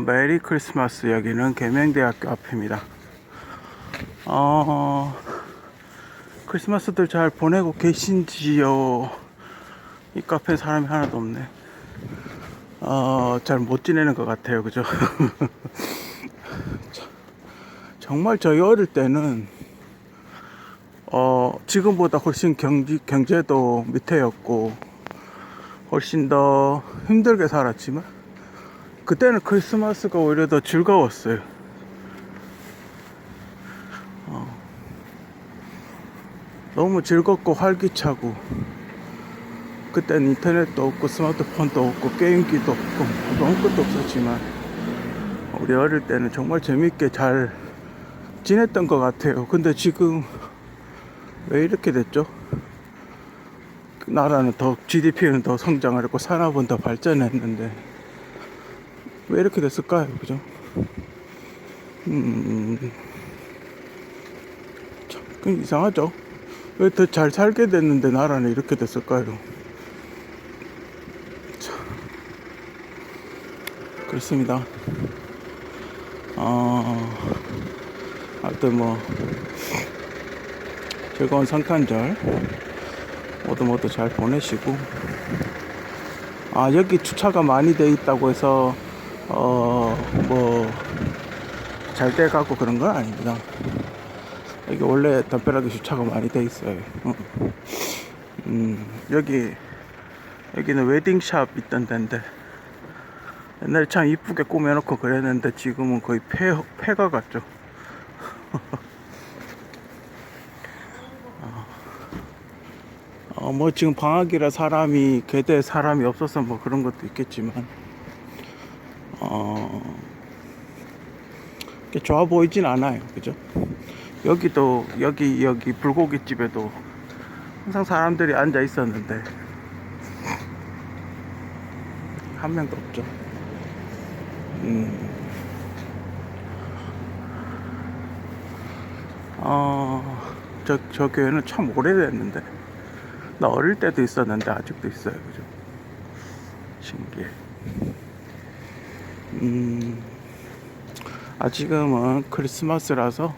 메리 크리스마스. 여기는 계명대학교 앞입니다. 크리스마스들 잘 보내고 계신지요? 이 카페에 사람이 하나도 없네. 잘 못 지내는 것 같아요. 그죠? 정말 저희 어릴 때는 지금보다 훨씬 경제도 밑에였고 훨씬 더 힘들게 살았지만 그때는 크리스마스가 오히려 더 즐거웠어요. 너무 즐겁고 활기차고, 그때는 인터넷도 없고 스마트폰도 없고 게임기도 없고 아무것도 없었지만 우리 어릴 때는 정말 재밌게 잘 지냈던 것 같아요. 근데 지금 왜 이렇게 됐죠? 나라는 더 GDP는 더 성장을 했고 산업은 더 발전했는데 왜 이렇게 됐을까요? 그죠? 참 이상하죠? 왜 더 잘 살게 됐는데 나라는 이렇게 됐을까요? 참, 그렇습니다. 하여튼 뭐 즐거운 성탄절 모두 잘 보내시고, 여기 주차가 많이 돼 있다고 해서 뭐 잘 돼가고 그런 건 아닙니다. 여기 원래 담벼락에 주차가 많이 돼 있어요. 여기는 웨딩샵 있던 데인데 옛날에 참 이쁘게 꾸며놓고 그랬는데 지금은 거의 폐가 같죠. 뭐 지금 방학이라 교대에 사람이 없어서 뭐 그런 것도 있겠지만 좋아 보이진 않아요. 그죠? 여기 불고기집에도 항상 사람들이 앉아 있었는데 한 명도 없죠. 저 교회는 참 오래됐는데, 나 어릴 때도 있었는데 아직도 있어요. 그죠? 신기해. 지금은 크리스마스라서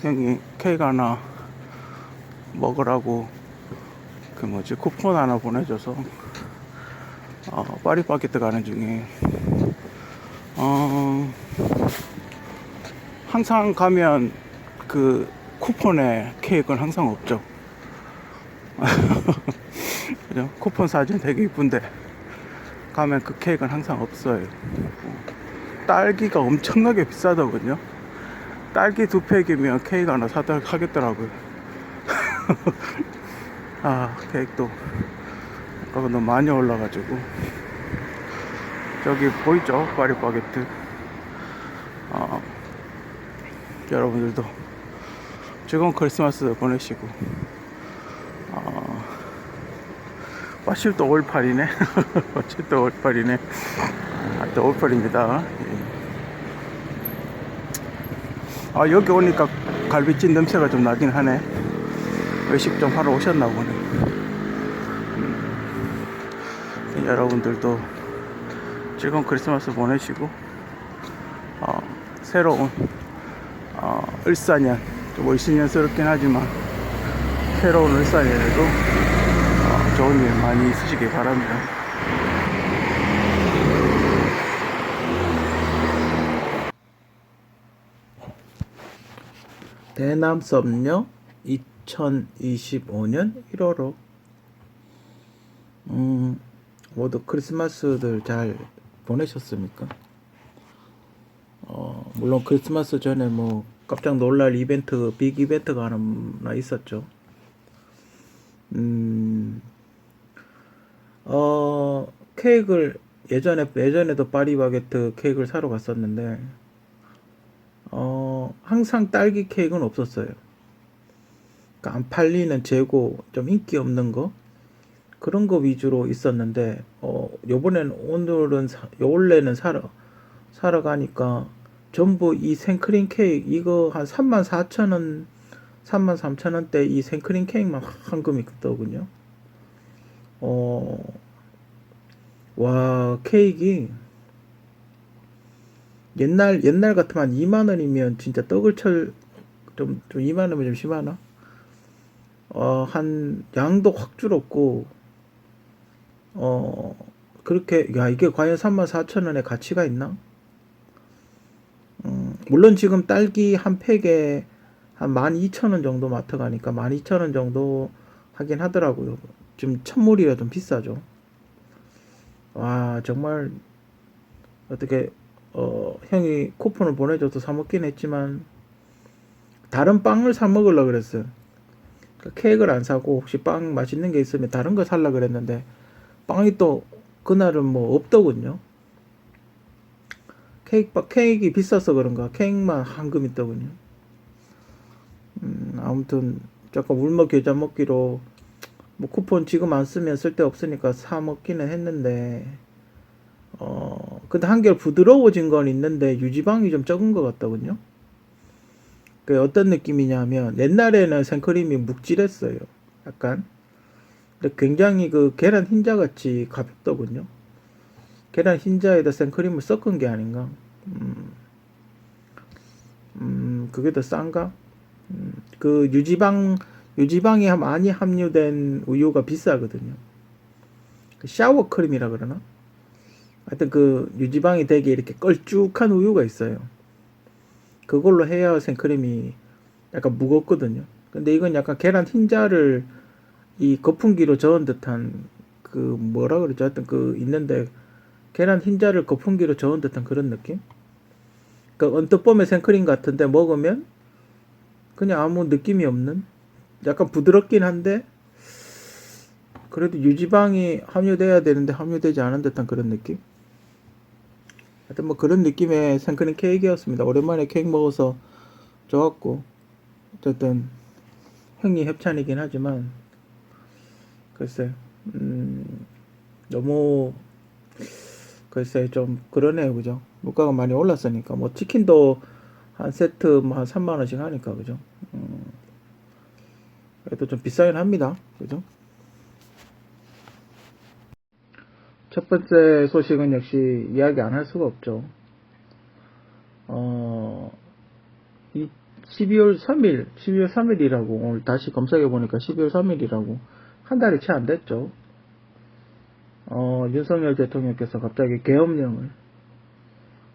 형이 케이크 하나 먹으라고 쿠폰 하나 보내줘서 파리바게뜨 가는 중에, 항상 가면 그 쿠폰에 케이크는 항상 없죠. 그죠? 쿠폰 사진 되게 이쁜데 가면 그 케이크는 항상 없어요. 딸기가 엄청나게 비싸더군요. 딸기 2팩이면 케이크 하나 사도록 하겠더라고요. 케이크도 가격이 너무 많이 올라가지고. 저기 보이죠? 파리바게뜨. 여러분들도 즐거운 크리스마스 보내시고, 마침 또 5월8이네. 마침 또 5월8이네. 또 5월8입니다. 여기 오니까 갈비찜 냄새가 좀 나긴 하네. 외식 좀 하러 오셨나 보네. 여러분들도 즐거운 크리스마스 보내시고, 새로운 을사년, 좀 월신년스럽긴 하지만 새로운 을사년에도 좋은 일 많이 있으시길 바랍니다. 대남섬요 2025년 1월호. 모두 크리스마스들 잘 보내셨습니까? 물론 크리스마스 전에 뭐 깜짝 놀랄 빅 이벤트가 하나 있었죠. 케이크를 예전에도 파리바게뜨 케이크를 사러 갔었는데 항상 딸기 케이크는 없었어요. 그러니까 안 팔리는 재고, 좀 인기 없는 거, 그런 거 위주로 있었는데 원래는 사러 가니까 전부 이 생크림 케이크, 이거 한 34,000원 33,000원대 이 생크림 케이크만 황금이 뜨더군요. 와, 케이크 옛날 같으면 2만 원이면 진짜 떡을 좀 2만 원이면 좀 심하나? 한 양도 확 줄었고, 그렇게 야 이게 과연 34,000원의 가치가 있나? 물론 지금 딸기 한 팩에 한 12,000원 정도 마트 가니까 12,000원 정도 하긴 하더라고요. 지금 천물이라 좀 비싸죠. 와 정말 어떻게 형이 쿠폰을 보내줘서 사 먹긴 했지만 다른 빵을 사 먹으려고 그랬어요. 그러니까 케이크를 안 사고 혹시 빵 맛있는 게 있으면 다른 거 살라 그랬는데 빵이 또 그날은 뭐 없더군요. 케이크 비싸서 그런가 케이크만 황금 있더군요. 아무튼 잠깐 울먹 겨자 먹기로 뭐 쿠폰 지금 안 쓰면 쓸데 없으니까 사 먹기는 했는데 근데 한결 부드러워진 건 있는데 유지방이 좀 적은 것 같더군요. 그 어떤 느낌이냐면 옛날에는 생크림이 묵질했어요. 약간 근데 굉장히 그 계란 흰자 같이 가볍더군요. 계란 흰자에다 생크림을 섞은 게 아닌가. 그게 더 싼가? 그 유지방이 많이 함유된 우유가 비싸거든요. 그 샤워 크림이라 그러나? 하여튼 그 유지방이 되게 이렇게 걸쭉한 우유가 있어요. 그걸로 해야 생크림이 약간 무겁거든요. 근데 이건 약간 계란 흰자를 이 거품기로 저은 듯한 그 뭐라 그러죠? 하여튼 그 있는데 계란 흰자를 거품기로 저은 듯한 그런 느낌? 그 언뜻 보면 생크림 같은데 먹으면 그냥 아무 느낌이 없는 약간 부드럽긴 한데 그래도 유지방이 함유돼야 되는데 함유되지 않은 듯한 그런 느낌? 하여튼 뭐 그런 느낌의 생크림 케이크였습니다. 오랜만에 케이크 먹어서 좋았고 어쨌든 형이 협찬이긴 하지만 글쎄 너무 글쎄 좀 그러네요. 그죠? 물가가 많이 올랐으니까 뭐 치킨도 한 세트 뭐 한 3만 원씩 하니까 그죠? 그래도 좀 비싸긴 합니다. 그죠? 첫 번째 소식은 역시 이야기 안 할 수가 없죠. 이 12월 3일이라고 오늘 다시 검색해 보니까 12월 3일이라고 한 달이 채 안 됐죠. 윤석열 대통령께서 갑자기 계엄령을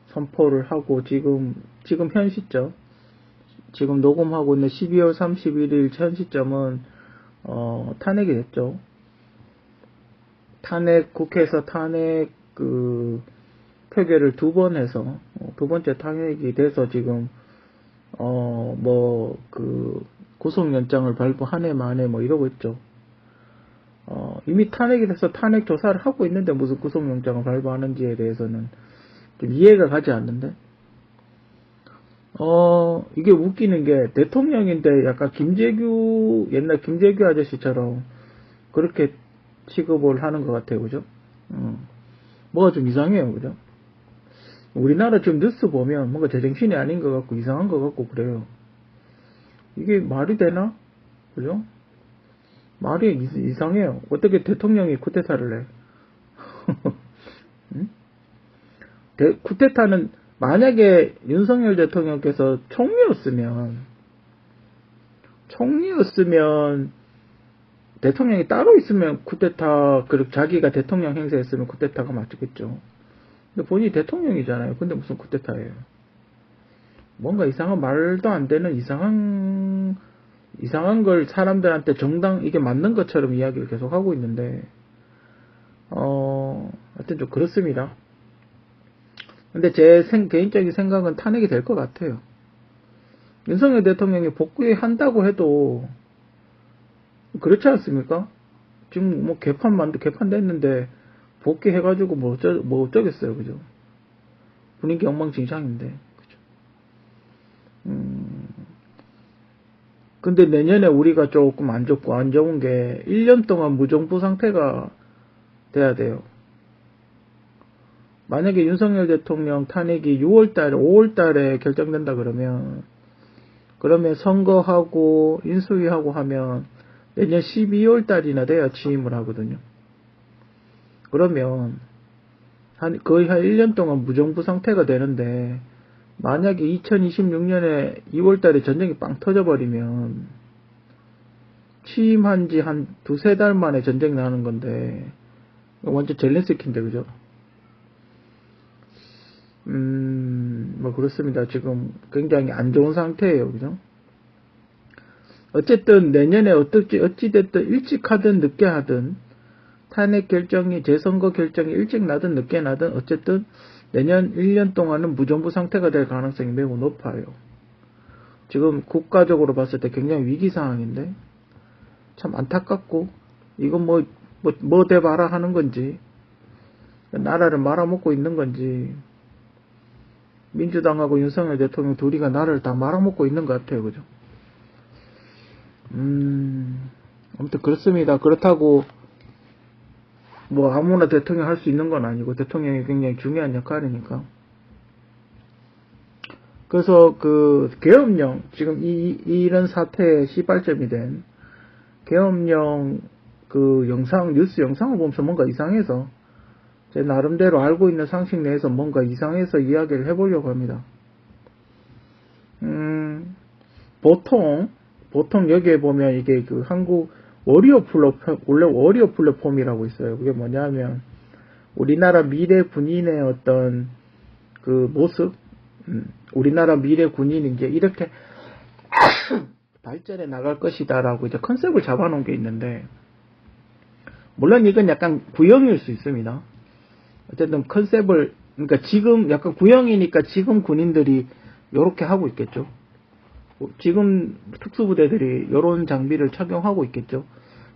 선포를 하고 지금 현 시점 지금 녹음하고 있는 12월 31일 현 시점은 탄핵이 됐죠. 국회에서 탄핵 그 표결을 2번 해서 두 번째 탄핵이 돼서 지금 뭐 그 구속영장을 발부 한 해 만에 뭐 이러고 있죠. 이미 탄핵이 돼서 탄핵 조사를 하고 있는데 무슨 구속영장을 발부하는지에 대해서는 좀 이해가 가지 않는데 이게 웃기는 게 대통령인데 약간 옛날 김재규 아저씨처럼 그렇게 취급을 하는 것 같아요. 그죠? 뭐가 좀 이상해요. 그죠? 우리나라 지금 뉴스 보면 뭔가 제정신이 아닌 것 같고 이상한 것 같고 그래요. 이게 말이 되나? 그죠? 말이 이상해요. 어떻게 대통령이 쿠데타를 해? 응? 쿠데타는 만약에 윤석열 대통령께서 총리였으면 대통령이 따로 있으면 쿠데타 그리고 자기가 대통령 행세했으면 쿠데타가 맞겠죠. 근데 본인이 대통령이잖아요. 근데 무슨 쿠데타예요? 뭔가 이상한 말도 안 되는 이상한 걸 사람들한테 이게 맞는 것처럼 이야기를 계속 하고 있는데 하여튼 좀 그렇습니다. 근데 제 개인적인 생각은 탄핵이 될 것 같아요. 윤석열 대통령이 복귀한다고 해도 그렇지 않습니까? 지금 뭐 개판 됐는데 복귀해가지고 뭐 어쩌겠어요. 그죠? 분위기 엉망진창인데. 그죠? 근데 내년에 우리가 조금 안 좋은 게 1년 동안 무정부 상태가 돼야 돼요. 만약에 윤석열 대통령 탄핵이 5월달에 결정된다 그러면 선거하고 인수위하고 하면 내년 12월달이나 돼야 취임을 하거든요. 그러면 거의 한 1년 동안 무정부 상태가 되는데 만약에 2026년에 2월달에 전쟁이 빵 터져버리면 취임한 지 한 두세 달 만에 전쟁 나는 건데 완전 젤렌스키인데 그죠? 뭐 그렇습니다. 지금 굉장히 안 좋은 상태예요. 그죠? 어쨌든 내년에 어찌됐든 일찍 하든 늦게 하든 탄핵 결정이 재선거 결정이 일찍 나든 늦게 나든 어쨌든 내년 1년 동안은 무정부 상태가 될 가능성이 매우 높아요. 지금 국가적으로 봤을 때 굉장히 위기 상황인데 참 안타깝고 이건 뭐 대봐라 하는 건지 나라를 말아먹고 있는 건지 민주당하고 윤석열 대통령 둘이가 나라를 다 말아먹고 있는 것 같아요. 그죠? 아무튼 그렇습니다. 그렇다고 뭐 아무나 대통령 할 수 있는 건 아니고 대통령이 굉장히 중요한 역할이니까. 그래서 그 계엄령 지금 이런 사태의 시발점이 된 계엄령 그 영상 뉴스 영상을 보면서 뭔가 이상해서 제 나름대로 알고 있는 상식 내에서 뭔가 이상해서 이야기를 해보려고 합니다. 보통 여기에 보면 이게 그 한국 원래 워리어 플랫폼이라고 있어요. 그게 뭐냐면 우리나라 미래 군인의 어떤 그 모습, 우리나라 미래 군인이 이제 이렇게 발전해 나갈 것이다라고 이제 컨셉을 잡아놓은 게 있는데 물론 이건 약간 구형일 수 있습니다. 어쨌든 컨셉을 그러니까 지금 약간 구형이니까 지금 군인들이 요렇게 하고 있겠죠. 지금 특수부대들이 요런 장비를 착용하고 있겠죠.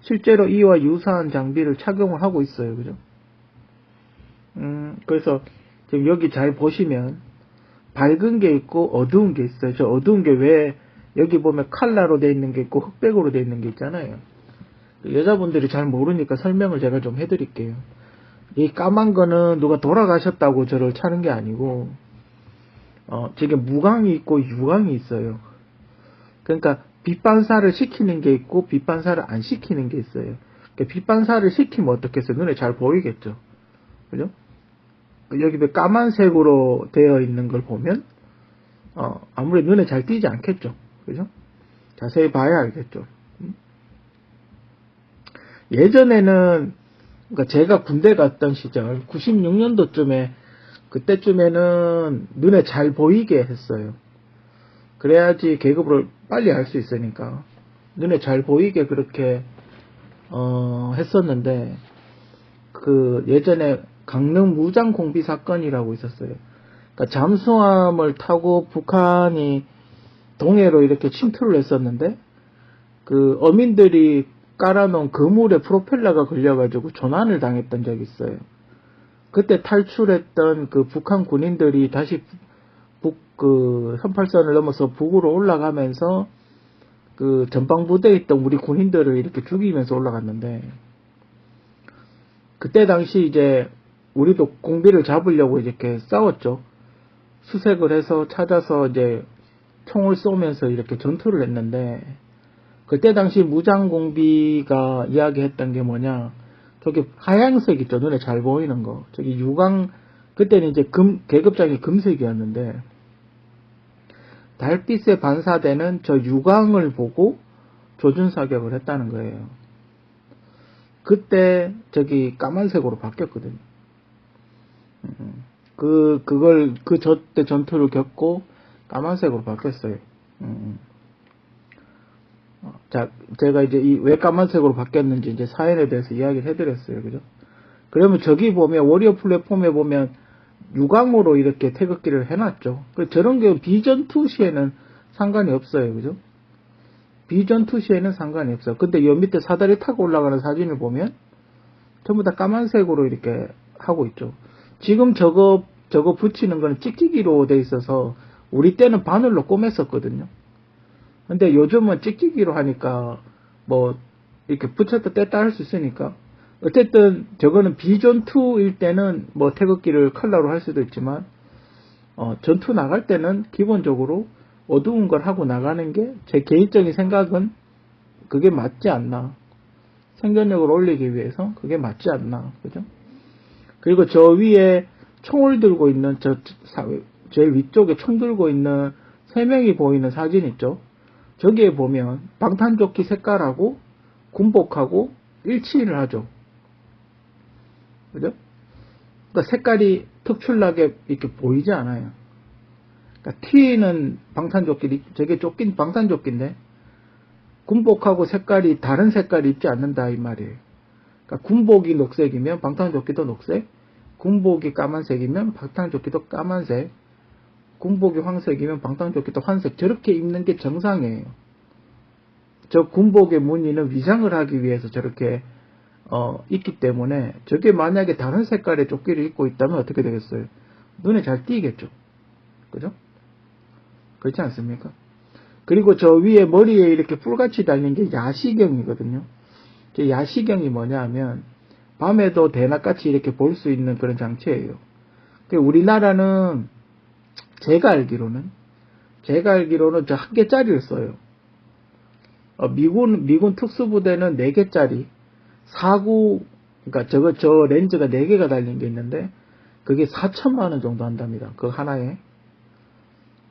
실제로 이와 유사한 장비를 착용을 하고 있어요. 그죠? 그래서 지금 여기 잘 보시면 밝은 게 있고 어두운 게 있어요. 저 어두운 게 왜 여기 보면 칼라로 되어 있는 게 있고 흑백으로 되어 있는 게 있잖아요. 여자분들이 잘 모르니까 설명을 제가 좀 해드릴게요. 이 까만 거는 누가 돌아가셨다고 저를 차는 게 아니고 지금 무광이 있고 유광이 있어요. 그러니까 빛 반사를 시키는 게 있고 빛 반사를 안 시키는 게 있어요. 그러니까 빛 반사를 시키면 어떻겠어요? 눈에 잘 보이겠죠. 그죠? 여기 까만색으로 되어 있는 걸 보면 아무래도 눈에 잘 띄지 않겠죠. 그죠? 자세히 봐야 알겠죠. 예전에는 그러니까 제가 군대 갔던 시절 96년도쯤에 그때쯤에는 눈에 잘 보이게 했어요. 그래야지 계급을 빨리 할 수 있으니까 눈에 잘 보이게 그렇게 했었는데 그 예전에 강릉 무장 공비 사건이라고 있었어요. 그러니까 잠수함을 타고 북한이 동해로 이렇게 침투를 했었는데 그 어민들이 깔아놓은 그물에 프로펠러가 걸려가지고 조난을 당했던 적이 있어요. 그때 탈출했던 그 북한 군인들이 다시 그 38선을 넘어서 북으로 올라가면서 그 전방부대에 있던 우리 군인들을 이렇게 죽이면서 올라갔는데 그때 당시 이제 우리도 공비를 잡으려고 이렇게 싸웠죠. 수색을 해서 찾아서 이제 총을 쏘면서 이렇게 전투를 했는데 그때 당시 무장공비가 이야기했던 게 뭐냐 저기 하얀색 있죠. 눈에 잘 보이는 거. 저기 유광 그때는 이제 계급장이 금색이었는데 달빛에 반사되는 저 유광을 보고 조준사격을 했다는 거예요. 그때 저기 까만색으로 바뀌었거든요. 저때 전투를 겪고 까만색으로 바뀌었어요. 자, 제가 이제 왜 까만색으로 바뀌었는지 이제 사연에 대해서 이야기를 해드렸어요. 그죠? 그러면 저기 보면, 워리어 플랫폼에 보면 유광으로 이렇게 태극기를 해놨죠. 저런 게 비전투 시에는 상관이 없어요. 그죠? 비전투 시에는 상관이 없어요. 근데 여 밑에 사다리 타고 올라가는 사진을 보면 전부 다 까만색으로 이렇게 하고 있죠. 지금 저거 붙이는 거는 찍찍이로 돼 있어서 우리 때는 바늘로 꼬맸었거든요. 근데 요즘은 찍찍이로 하니까 뭐 이렇게 붙였다 뗐다 할 수 있으니까 어쨌든 저거는 비전투일 때는 뭐 태극기를 컬러로 할 수도 있지만 전투 나갈 때는 기본적으로 어두운 걸 하고 나가는 게 제 개인적인 생각은 그게 맞지 않나. 생존력을 올리기 위해서 그게 맞지 않나. 그죠? 그리고 저 위에 총을 들고 있는 제일 위쪽에 총 들고 있는 3명이 보이는 사진 있죠? 저기에 보면 방탄조끼 색깔하고 군복하고 일치를 하죠. 그죠? 그러니까 색깔이 특출나게 이렇게 보이지 않아요. 그러니까 T는 방탄조끼, 저게 조끼, 방탄조끼인데, 군복하고 색깔이 다른 색깔이 입지 않는다, 이 말이에요. 그러니까 군복이 녹색이면 방탄조끼도 녹색, 군복이 까만색이면 방탄조끼도 까만색, 군복이 황색이면 방탄조끼도 황색, 저렇게 입는 게 정상이에요. 저 군복의 무늬는 위장을 하기 위해서 저렇게 있기 때문에 저게 만약에 다른 색깔의 조끼를 입고 있다면 어떻게 되겠어요? 눈에 잘 띄겠죠. 그죠? 그렇지 않습니까? 그리고 저 위에 머리에 이렇게 뿔같이 달린 게 야시경이거든요. 저 야시경이 뭐냐 하면 밤에도 대낮같이 이렇게 볼 수 있는 그런 장치예요. 우리나라는 제가 알기로는 저 1개짜리를 써요. 미군 특수부대는 4개짜리 4구, 그러니까 저 렌즈가 4개가 달린 게 있는데, 그게 4천만원 정도 한답니다. 그 하나에.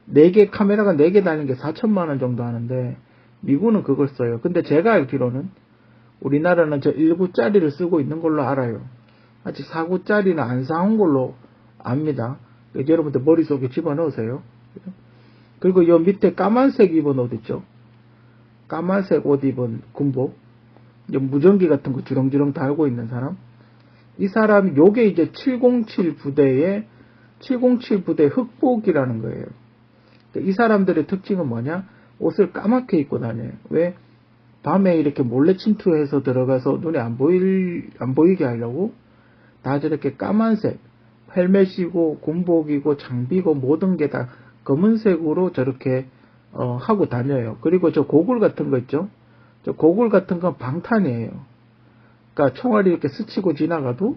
4개, 카메라가 4개 달린 게 4천만원 정도 하는데, 미군은 그걸 써요. 근데 제가 알기로는, 우리나라는 저 1구짜리를 쓰고 있는 걸로 알아요. 아직 4구짜리는 안 사온 걸로 압니다. 여러분들 머릿속에 집어넣으세요. 그리고 요 밑에 까만색 입은 옷 있죠? 까만색 옷 입은 군복. 무전기 같은 거 주렁주렁 달고 있는 사람. 이 사람, 요게 이제 707 부대의 707 부대 흑복이라는 거예요. 이 사람들의 특징은 뭐냐? 옷을 까맣게 입고 다녀요. 왜? 밤에 이렇게 몰래 침투해서 들어가서 눈에 안 보이게 하려고 다 저렇게 까만색, 헬멧이고 군복이고 장비고 모든 게 다 검은색으로 저렇게 하고 다녀요. 그리고 저 고글 같은 거 있죠? 저 고글 같은 건 방탄이에요. 그러니까 총알이 이렇게 스치고 지나가도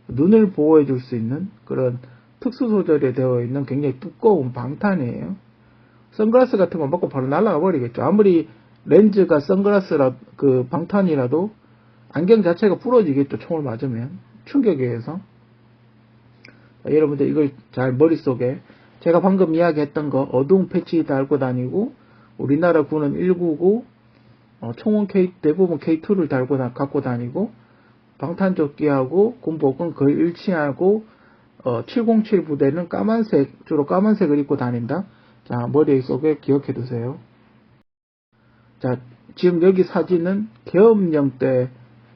눈을 보호해 줄 수 있는 그런 특수 소재로 되어 있는 굉장히 두꺼운 방탄이에요. 선글라스 같은 거 먹고 바로 날아가 버리겠죠. 아무리 렌즈가 선글라스라 그 방탄이라도 안경 자체가 부러지겠죠. 총을 맞으면 충격에 의해서. 여러분들 이걸 잘 머릿속에 제가 방금 이야기했던 거 어두운 패치 달고 다니고 우리나라 군은 199 총은 대부분 K2를 갖고 다니고 방탄조끼하고 군복은 거의 일치하고 707 부대는 주로 까만색을 입고 다닌다. 자, 머릿속에 기억해 두세요. 자, 지금 여기 사진은 계엄령 때,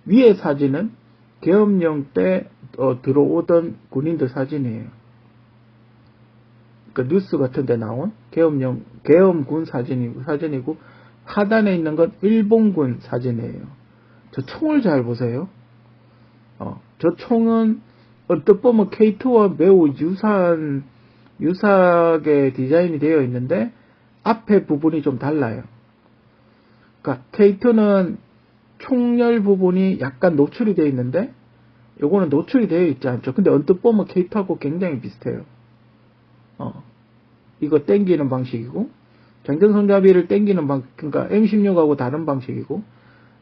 위에 사진은 계엄령 때 들어오던 군인들 사진이에요. 그 뉴스 같은 데 나온 계엄군 사진이고 하단에 있는 건 일본군 사진이에요. 저 총을 잘 보세요. 저 총은 어떻게 보면 K2와 매우 유사하게 디자인이 되어 있는데 앞에 부분이 좀 달라요. 그러니까 K2는 총열 부분이 약간 노출이 되어 있는데 요거는 노출이 되어 있지 않죠. 근데 언뜻 보면 K2하고 굉장히 비슷해요. 이거 당기는 방식이고 장전손잡이를 당기는 그러니까 M16하고 다른 방식이고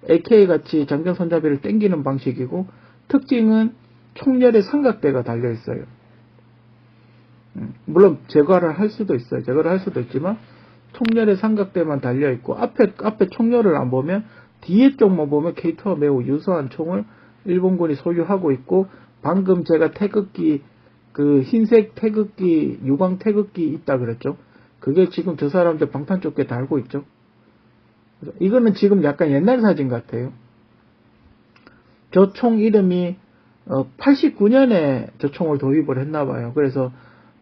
AK 같이 장전손잡이를 당기는 방식이고 특징은 총열의 삼각대가 달려 있어요. 물론 제거를 할 수도 있어요. 제거를 할 수도 있지만 총열의 삼각대만 달려 있고 앞에 총열을 안 보면 뒤에 쪽만 보면 K2와 매우 유사한 총을 일본군이 소유하고 있고 방금 제가 태극기 그 흰색 태극기 유광 태극기 있다 그랬죠. 그게 지금 저 사람들 방탄조끼에 달고 있죠. 이거는 지금 약간 옛날 사진 같아요. 저 총 이름이 89년에 저 총을 도입을 했나봐요. 그래서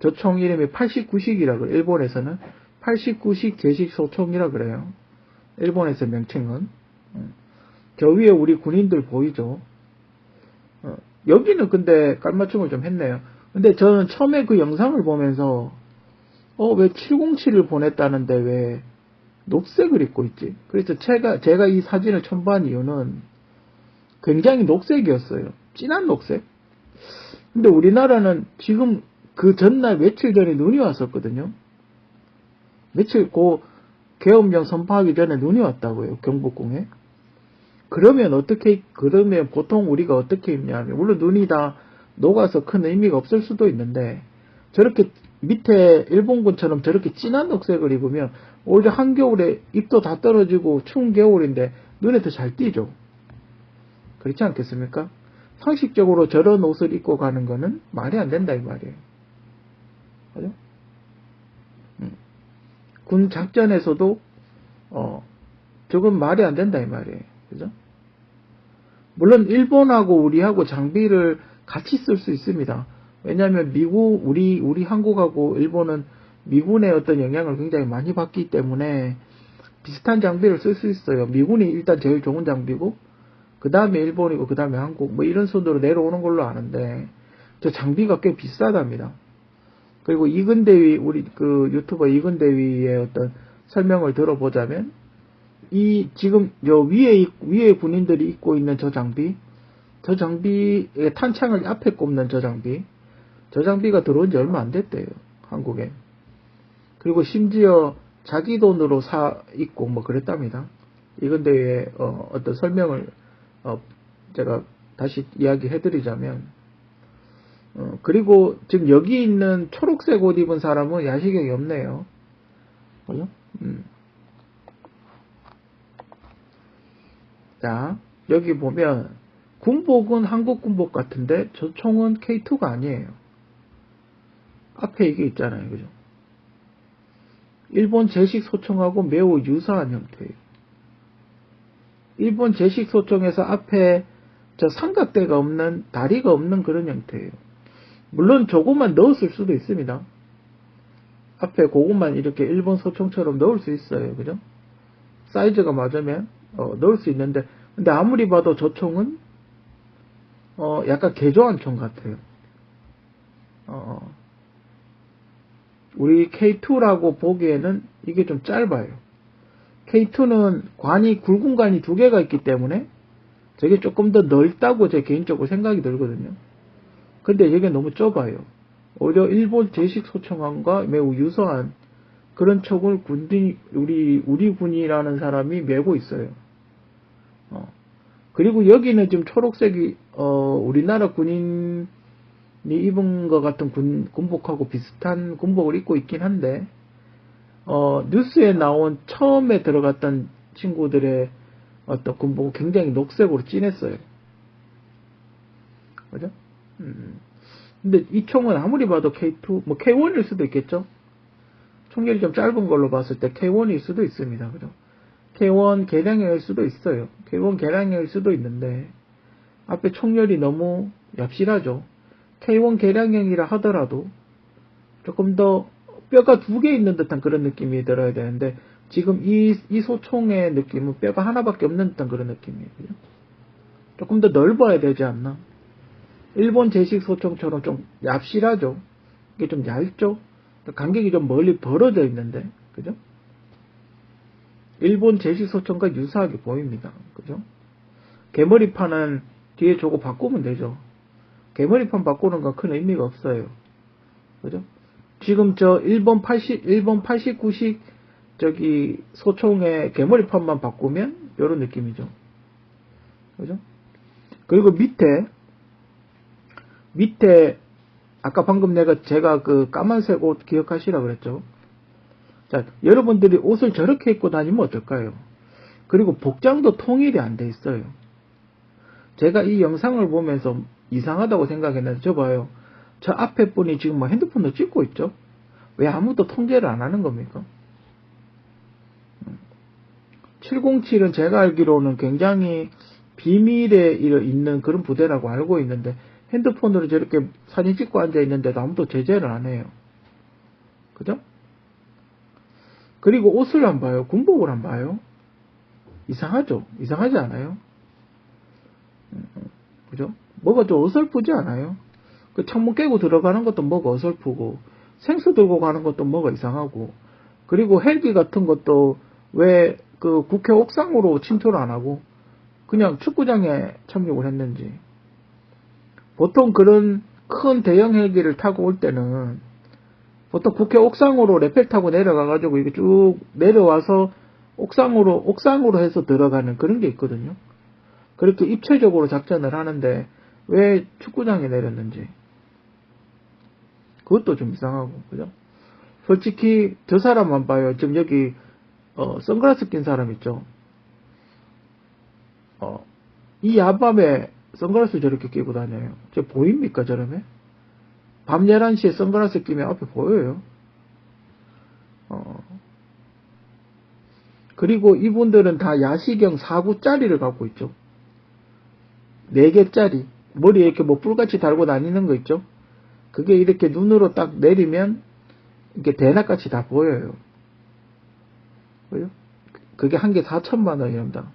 저 총 이름이 89식이라 그래요. 일본에서는 89식 제식 소총이라 그래요. 일본에서 명칭은. 저 위에 우리 군인들 보이죠. 여기는 근데 깔맞춤을 좀 했네요. 근데 저는 처음에 그 영상을 보면서 왜 707을 보냈다는데 왜 녹색을 입고 있지? 그래서 제가 이 사진을 첨부한 이유는 굉장히 녹색이었어요. 진한 녹색. 근데 우리나라는 지금 그 전날 며칠 전에 눈이 왔었거든요. 계엄령 선포하기 전에 눈이 왔다고요. 경복궁에. 그러면 보통 우리가 어떻게 입냐면, 물론 눈이 다 녹아서 큰 의미가 없을 수도 있는데, 저렇게 밑에 일본군처럼 저렇게 진한 녹색을 입으면 오히려 한겨울에 잎도 다 떨어지고 추운 겨울인데 눈에 더 잘 띄죠. 그렇지 않겠습니까? 상식적으로 저런 옷을 입고 가는 거는 말이 안 된다 이 말이에요. 그죠? 군 작전에서도 저건 말이 안 된다 이 말이에요. 그죠? 물론 일본하고 우리하고 장비를 같이 쓸 수 있습니다. 왜냐하면 우리 한국하고 일본은 미군의 어떤 영향을 굉장히 많이 받기 때문에 비슷한 장비를 쓸 수 있어요. 미군이 일단 제일 좋은 장비고 그 다음에 일본이고 그 다음에 한국 뭐 이런 순으로 내려오는 걸로 아는데 저 장비가 꽤 비싸답니다. 그리고 이근대위 우리 그 유튜버 이근대위의 어떤 설명을 들어보자면 이 지금 저 위에 군인들이 입고 있는 저 장비의 탄창을 앞에 꼽는 저 장비가 들어온 지 얼마 안 됐대요. 한국에. 그리고 심지어 자기 돈으로 입고 뭐 그랬답니다. 이근대위의 어떤 설명을 제가 다시 이야기해드리자면 그리고 지금 여기 있는 초록색 옷 입은 사람은 야시경이 없네요. 그죠? 자, 여기 보면 군복은 한국 군복 같은데 저 총은 K2가 아니에요. 앞에 이게 있잖아요. 그죠? 일본 제식 소총하고 매우 유사한 형태예요. 일본 제식 소총에서 앞에 저 삼각대가 없는 다리가 없는 그런 형태예요. 물론 저것만 넣었을 수도 있습니다. 앞에 그것만 이렇게 일본 소총처럼 넣을 수 있어요. 그죠? 사이즈가 맞으면 넣을 수 있는데 근데 아무리 봐도 저 총은 약간 개조한 총 같아요. 우리 K2라고 보기에는 이게 좀 짧아요. K2는 굵은 관이 두 개가 있기 때문에 저게 조금 더 넓다고 제 개인적으로 생각이 들거든요. 근데 이게 너무 좁아요. 오히려 일본 제식 소총함과 매우 유사한 그런 총을 우리 군이라는 사람이 메고 있어요. 그리고 여기는 지금 초록색이 우리나라 군인이 입은 것 같은 군복하고 비슷한 군복을 입고 있긴 한데 뉴스에 나온 처음에 들어갔던 친구들의 어떤 군복은 굉장히 녹색으로 진했어요. 그죠? 근데 이 총은 아무리 봐도 K2, 뭐 K1일 수도 있겠죠? 총열이 좀 짧은 걸로 봤을 때 K1일 수도 있습니다. 그죠? K1 개량형일 수도 있어요. K1 개량형일 수도 있는데 앞에 총열이 너무 얍실하죠. K1 개량형이라 하더라도 조금 더 뼈가 두 개 있는 듯한 그런 느낌이 들어야 되는데 지금 이 소총의 느낌은 뼈가 하나밖에 없는 듯한 그런 느낌이에요. 그죠? 조금 더 넓어야 되지 않나? 일본 제식 소총처럼 좀 얍실하죠. 이게 좀 얇죠. 간격이 좀 멀리 벌어져 있는데, 그죠? 일본 제식 소총과 유사하게 보입니다. 그죠? 개머리판은 뒤에 저거 바꾸면 되죠. 개머리판 바꾸는 건 큰 의미가 없어요. 그죠? 지금 저 일본 89식 저기 소총의 개머리판만 바꾸면 이런 느낌이죠. 그죠? 그리고 밑에 아까 방금 제가 그 까만색 옷 기억하시라 그랬죠. 자, 여러분들이 옷을 저렇게 입고 다니면 어떨까요? 그리고 복장도 통일이 안 돼 있어요. 제가 이 영상을 보면서 이상하다고 생각했는데 저 봐요. 저 앞에 분이 지금 뭐 핸드폰으로 찍고 있죠. 왜 아무도 통제를 안 하는 겁니까? 707은 제가 알기로는 굉장히 비밀에 있는 그런 부대라고 알고 있는데 핸드폰으로 저렇게 사진 찍고 앉아 있는데도 아무도 제재를 안 해요. 그죠? 그리고 옷을 안 봐요. 군복을 안 봐요. 이상하죠? 이상하지 않아요? 그죠? 뭐가 좀 어설프지 않아요? 그 창문 깨고 들어가는 것도 뭐가 어설프고 생수 들고 가는 것도 뭐가 이상하고 그리고 헬기 같은 것도 왜 그 국회 옥상으로 침투를 안 하고 그냥 축구장에 착륙을 했는지 보통 그런 큰 대형 헬기를 타고 올 때는 보통 국회 옥상으로 레펠 타고 내려가가지고 이게 쭉 내려와서 옥상으로 해서 들어가는 그런 게 있거든요. 그렇게 입체적으로 작전을 하는데 왜 축구장에 내렸는지. 그것도 좀 이상하고, 그죠? 솔직히 저 사람만 봐요. 지금 여기 선글라스 낀 사람 있죠? 이 야밤에 선글라스 저렇게 끼고 다녀요. 저 보입니까, 저러면? 밤 11시에 선글라스 끼면 앞에 보여요. 그리고 이분들은 다 야시경 4구짜리를 갖고 있죠. 4개짜리. 머리에 이렇게 뭐 뿔같이 달고 다니는 거 있죠? 그게 이렇게 눈으로 딱 내리면 이게 대낮같이 다 보여요. 그게 한 개 4천만 원이랍니다.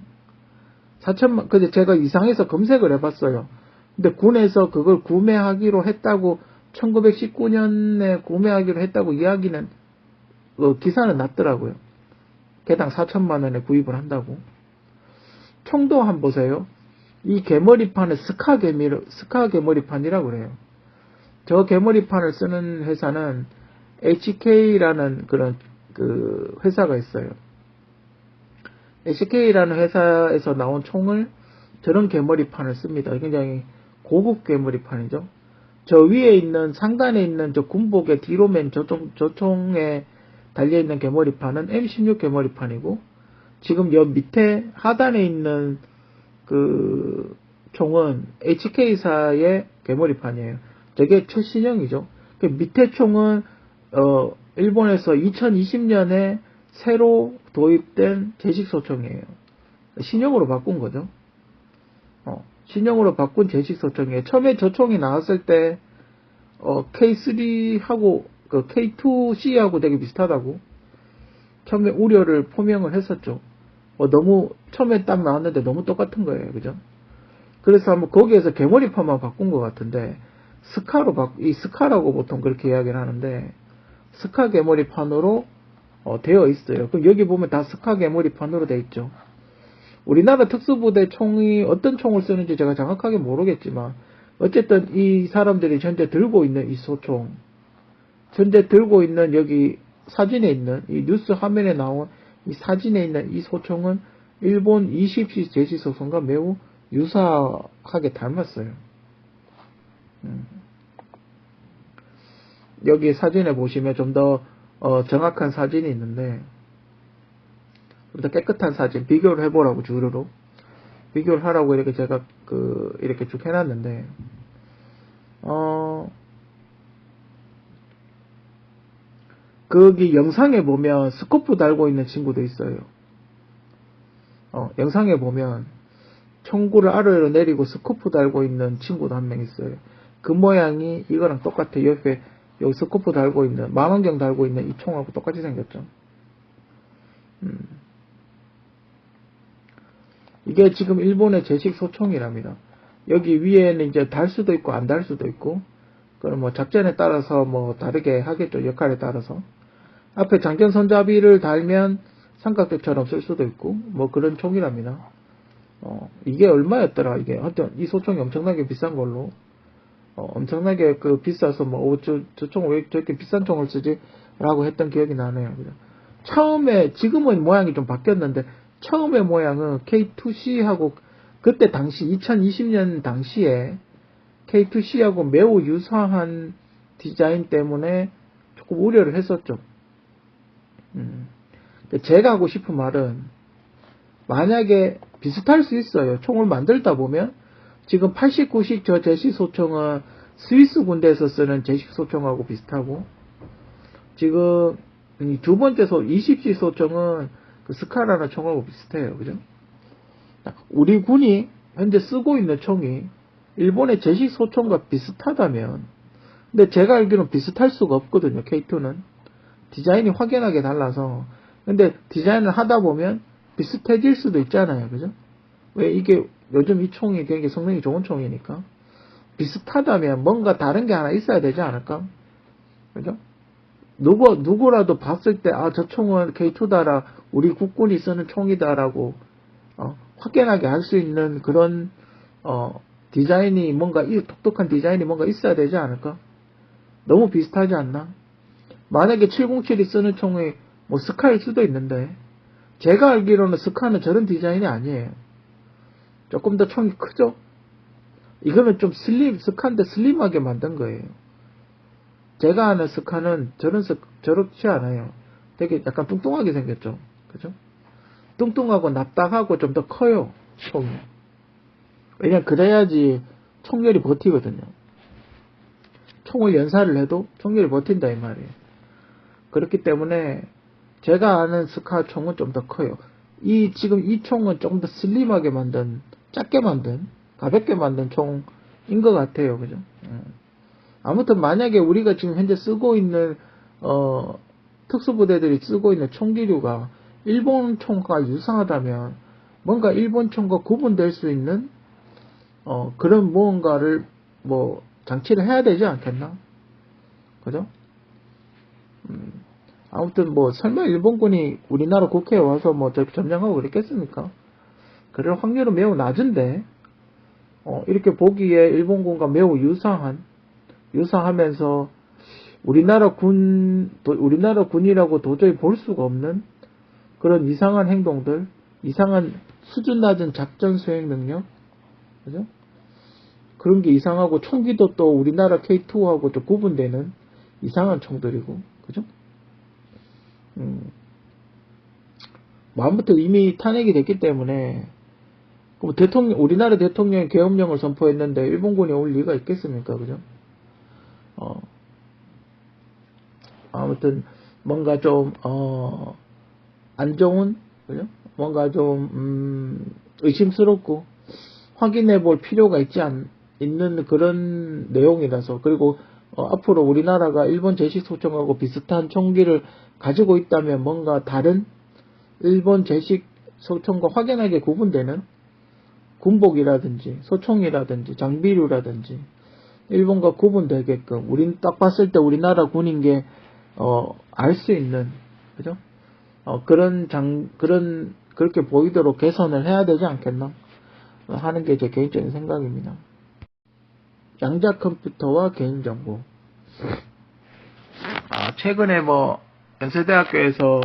4천만, 근데 제가 이상해서 검색을 해봤어요. 근데 군에서 그걸 구매하기로 했다고, 1919년에 구매하기로 했다고 이야기는, 기사는 났더라고요. 개당 4천만 원에 구입을 한다고. 총도 한번 보세요. 이 개머리판을 스카 개머리판이라고 그래요. 저 개머리판을 쓰는 회사는 HK라는 그런 그 회사가 있어요. HK라는 회사에서 나온 총을 저런 개머리판을 씁니다. 굉장히 고급 개머리판이죠. 저 위에 있는 상단에 있는 저 군복의 뒤로 맨 저 총에 달려있는 개머리판은 M16 개머리판이고, 지금 여 밑에 하단에 있는 그 총은 HK사의 개머리판이에요. 저게 최신형이죠. 그 밑에 총은 일본에서 2020년에 새로 도입된 제식소총이에요. 신형으로 바꾼 거죠. 신형으로 바꾼 제식소총이에요. 처음에 저 총이 나왔을 때 K3하고 그 K2C하고 되게 비슷하다고 처음에 우려를 포명을 했었죠. 너무 처음에 딱 나왔는데 너무 똑같은 거예요. 그죠? 그래서 한번 거기에서 개머리판만 바꾼 것 같은데, 이 스카라고 보통 그렇게 이야기를 하는데, 스카 개머리판으로 되어 있어요. 그럼 여기 보면 다 스카 개머리판으로 되어 있죠. 우리나라 특수부대 총이 어떤 총을 쓰는지 제가 정확하게 모르겠지만, 어쨌든 이 사람들이 현재 들고 있는 이 소총, 현재 들고 있는 여기 사진에 있는 이 뉴스 화면에 나온 이 사진에 있는 이 소총은 일본 20시 제시소총과 매우 유사하게 닮았어요. 여기 사진에 보시면 좀 더 정확한 사진이 있는데, 좀 더 깨끗한 사진 비교를 해보라고 주르륵 비교를 하라고 이렇게 제가 이렇게 쭉 해놨는데, 거기 영상에 보면 스코프 달고 있는 친구도 있어요. 영상에 보면 총구를 아래로 내리고 스코프 달고 있는 친구도 한 명 있어요. 그 모양이 이거랑 똑같아요. 옆에 여기 스코프 달고 있는, 망원경 달고 있는 이 총하고 똑같이 생겼죠. 이게 지금 일본의 제식 소총이랍니다. 여기 위에는 이제 달 수도 있고 안 달 수도 있고, 그럼 뭐 작전에 따라서 뭐 다르게 하겠죠. 역할에 따라서. 앞에 장전 손잡이를 달면 삼각대처럼 쓸 수도 있고, 뭐 그런 총이랍니다. 이게 얼마였더라, 이게. 하여튼, 이 소총이 엄청나게 비싼 걸로. 엄청나게 비싸서 뭐, 저 총 왜 저렇게 비싼 총을 쓰지? 라고 했던 기억이 나네요. 그죠? 처음에, 지금은 모양이 좀 바뀌었는데, 처음에 모양은 K2C하고, 그때 당시, 2020년 당시에, K2C하고 매우 유사한 디자인 때문에 조금 우려를 했었죠. 제가 하고 싶은 말은, 만약에 비슷할 수 있어요. 총을 만들다 보면, 지금 89식 저 제식 소총은 스위스 군대에서 쓰는 제식 소총하고 비슷하고, 지금 두 번째 20식 소총은 그 스카라는 총하고 비슷해요. 그죠? 우리 군이 현재 쓰고 있는 총이 일본의 제식 소총과 비슷하다면, 근데 제가 알기로는 비슷할 수가 없거든요. K2는 디자인이 확연하게 달라서. 근데 디자인을 하다 보면 비슷해질 수도 있잖아요. 그죠? 왜 이게 요즘 이 총이 굉장히 성능이 좋은 총이니까. 비슷하다면 뭔가 다른 게 하나 있어야 되지 않을까? 그죠? 누구라도 봤을 때, 저 총은 K2다라, 우리 국군이 쓰는 총이다라고, 확연하게 알 수 있는 그런, 디자인이 뭔가, 독특한 디자인이 뭔가 있어야 되지 않을까? 너무 비슷하지 않나? 만약에 707이 쓰는 총이 뭐 스카일 수도 있는데, 제가 알기로는 스카는 저런 디자인이 아니에요. 조금 더 총이 크죠? 이거는 좀 스카인데 슬림하게 만든 거예요. 제가 아는 스카는 저렇지 않아요. 되게 약간 뚱뚱하게 생겼죠. 그죠? 뚱뚱하고 납작하고 좀 더 커요. 총이. 왜냐면 그래야지 총열이 버티거든요. 총을 연사를 해도 총열이 버틴다 이 말이에요. 그렇기 때문에 제가 아는 스카 총은 좀 더 커요. 지금 이 총은 좀 더 슬림하게 만든, 작게 만든, 가볍게 만든 총인 것 같아요. 그죠? 아무튼 만약에 우리가 지금 현재 쓰고 있는 특수부대들이 쓰고 있는 총기류가 일본 총과 유사하다면 뭔가 일본 총과 구분될 수 있는 그런 무언가를 뭐 장치를 해야 되지 않겠나? 그죠? 아무튼 뭐 설마 일본군이 우리나라 국회에 와서 뭐 점령하고 그랬겠습니까? 그럴 확률은 매우 낮은데 이렇게 보기에 일본군과 매우 유사하면서 우리나라 군이라고 도저히 볼 수가 없는 그런 이상한 행동들, 이상한 수준 낮은 작전 수행 능력, 그죠? 그런 게 이상하고 총기도 또 우리나라 K2하고 좀 구분되는 이상한 총들이고, 그죠? 뭐 아무튼 이미 탄핵이 됐기 때문에 그럼 우리나라 대통령이 계엄령을 선포했는데 일본군이 올 리가 있겠습니까, 그죠? 아무튼 뭔가 좀 안 좋은, 그죠? 뭔가 좀 의심스럽고 확인해 볼 필요가 있는 그런 내용이라서. 그리고 앞으로 우리나라가 일본 제식 소총하고 비슷한 총기를 가지고 있다면 뭔가 다른 일본 제식 소총과 확연하게 구분되는 군복이라든지 소총이라든지 장비류라든지 일본과 구분되게끔 우린 딱 봤을 때 우리나라 군인 게 알 수 있는, 그죠? 그렇게 보이도록 개선을 해야 되지 않겠나 하는 게 제 개인적인 생각입니다. 양자 컴퓨터와 개인정보. 최근에 뭐 연세대학교에서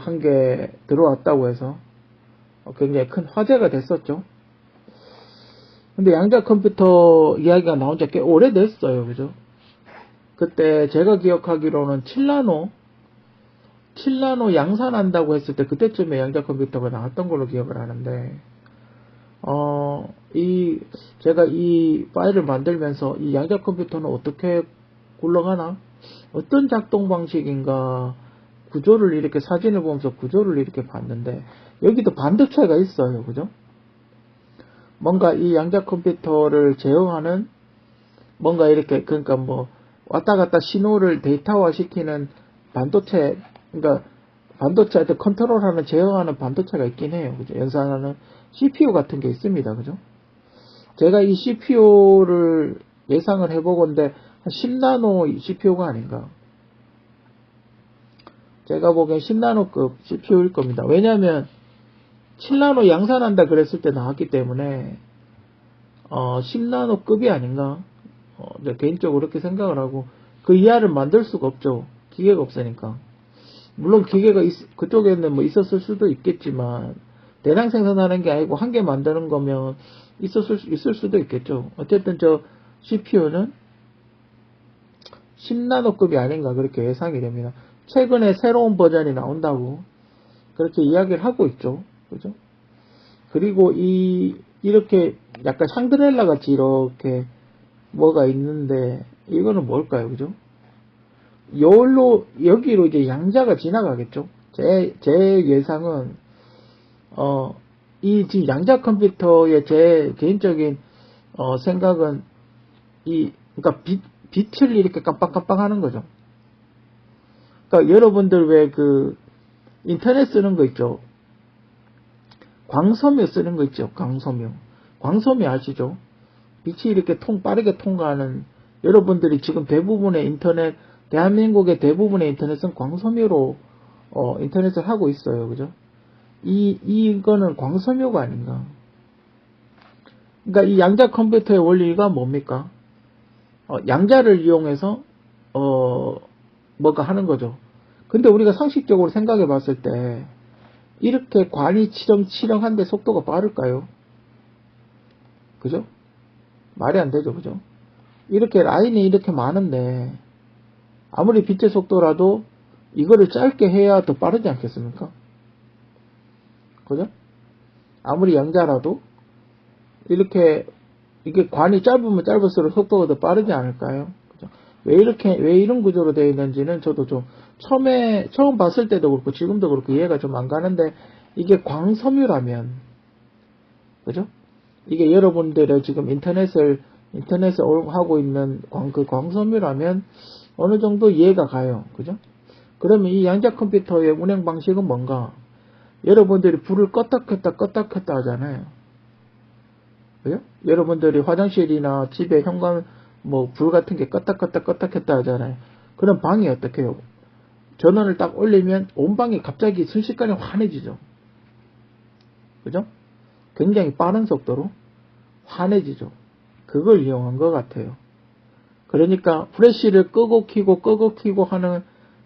한 게 들어왔다고 해서 굉장히 큰 화제가 됐었죠. 근데 양자 컴퓨터 이야기가 나온 지 꽤 오래됐어요. 그죠? 그때 제가 기억하기로는 7나노 양산한다고 했을 때 그때쯤에 양자 컴퓨터가 나왔던 걸로 기억을 하는데 제가 이 파일을 만들면서 이 양자 컴퓨터는 어떻게 굴러가나? 어떤 작동 방식인가? 구조를 이렇게 사진을 보면서 구조를 이렇게 봤는데 여기도 반도체가 있어요. 그죠? 뭔가 이 양자 컴퓨터를 제어하는 뭔가 이렇게 그러니까 뭐 왔다 갔다 신호를 데이터화 시키는 반도체, 그러니까 반도체한테 컨트롤하는 제어하는 반도체가 있긴 해요. 그죠? 연산하는 CPU 같은 게 있습니다. 그죠? 제가 이 CPU를 예상을 해보건데 한 10나노 CPU가 아닌가. 제가 보기엔 10나노급 CPU일 겁니다. 왜냐하면 7나노 양산한다 그랬을 때 나왔기 때문에 10나노급이 아닌가. 개인적으로 그렇게 생각을 하고 그 이하를 만들 수가 없죠. 기계가 없으니까. 물론 기계가 그쪽에는 뭐 있었을 수도 있겠지만 대량 생산하는 게 아니고 한 개 만드는 거면 있을 수도 있겠죠. 어쨌든 저 CPU는 10나노급이 아닌가 그렇게 예상이 됩니다. 최근에 새로운 버전이 나온다고 그렇게 이야기를 하고 있죠. 그죠? 그리고 이렇게 약간 샹드렐라 같이 이렇게 뭐가 있는데 이거는 뭘까요? 그죠? 여기로 이제 양자가 지나가겠죠? 제 예상은 지금 양자 컴퓨터의 제 개인적인 생각은 그러니까 빛을 이렇게 깜빡깜빡 하는 거죠. 그러니까 여러분들 왜 인터넷 쓰는 거 있죠? 광섬유 쓰는 거 있죠? 광섬유 아시죠? 빛이 이렇게 빠르게 통과하는, 여러분들이 지금 대부분의 인터넷, 대한민국의 대부분의 인터넷은 광섬유로 인터넷을 하고 있어요. 그죠? 이거는 광섬유가 아닌가. 그러니까 이 양자 컴퓨터의 원리가 뭡니까? 양자를 이용해서 뭐가 하는 거죠. 근데 우리가 상식적으로 생각해 봤을 때 이렇게 관이 치렁치렁한데 속도가 빠를까요? 그죠? 말이 안 되죠. 그죠? 이렇게 라인이 이렇게 많은데 아무리 빛의 속도라도 이거를 짧게 해야 더 빠르지 않겠습니까? 그죠? 아무리 양자라도 이렇게 이게 관이 짧으면 짧을수록 속도가 더 빠르지 않을까요? 그죠? 왜 이런 구조로 되어 있는지는 저도 좀 처음 봤을 때도 그렇고 지금도 그렇고 이해가 좀 안 가는데 이게 광섬유라면 그죠? 이게 여러분들의 지금 인터넷에 하고 있는 광섬유라면 어느 정도 이해가 가요. 그죠? 그러면 이 양자 컴퓨터의 운행 방식은 뭔가? 여러분들이 불을 껐다 켰다 하잖아요. 그죠? 여러분들이 화장실이나 집에 현관 불 같은 게 껐다 켰다 하잖아요. 그럼 방이 어떻게 해요? 전원을 딱 올리면 온 방이 갑자기 순식간에 환해지죠. 그죠? 굉장히 빠른 속도로 환해지죠. 그걸 이용한 것 같아요. 그러니까 프레쉬를 끄고 키고 하는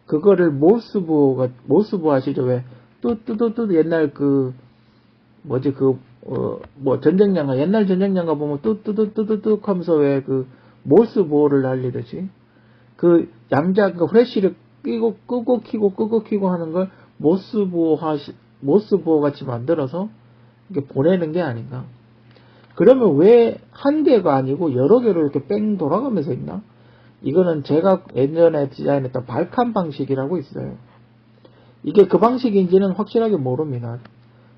그거를 모스부 아시죠? 왜 뚜뚜뚜뚜 옛날 옛날 전쟁량가 보면 뚜뚜뚜뚜뚜 하면서 왜 모스부호를 날리듯이 그 프레쉬를 끄고 키고 하는 걸 모스부호 같이 만들어서 이렇게 보내는 게 아닌가. 그러면 왜 한 개가 아니고 여러 개로 이렇게 뺑 돌아가면서 있나? 이거는 제가 예전에 디자인했던 발칸 방식이라고 있어요. 이게 그 방식인지는 확실하게 모릅니다.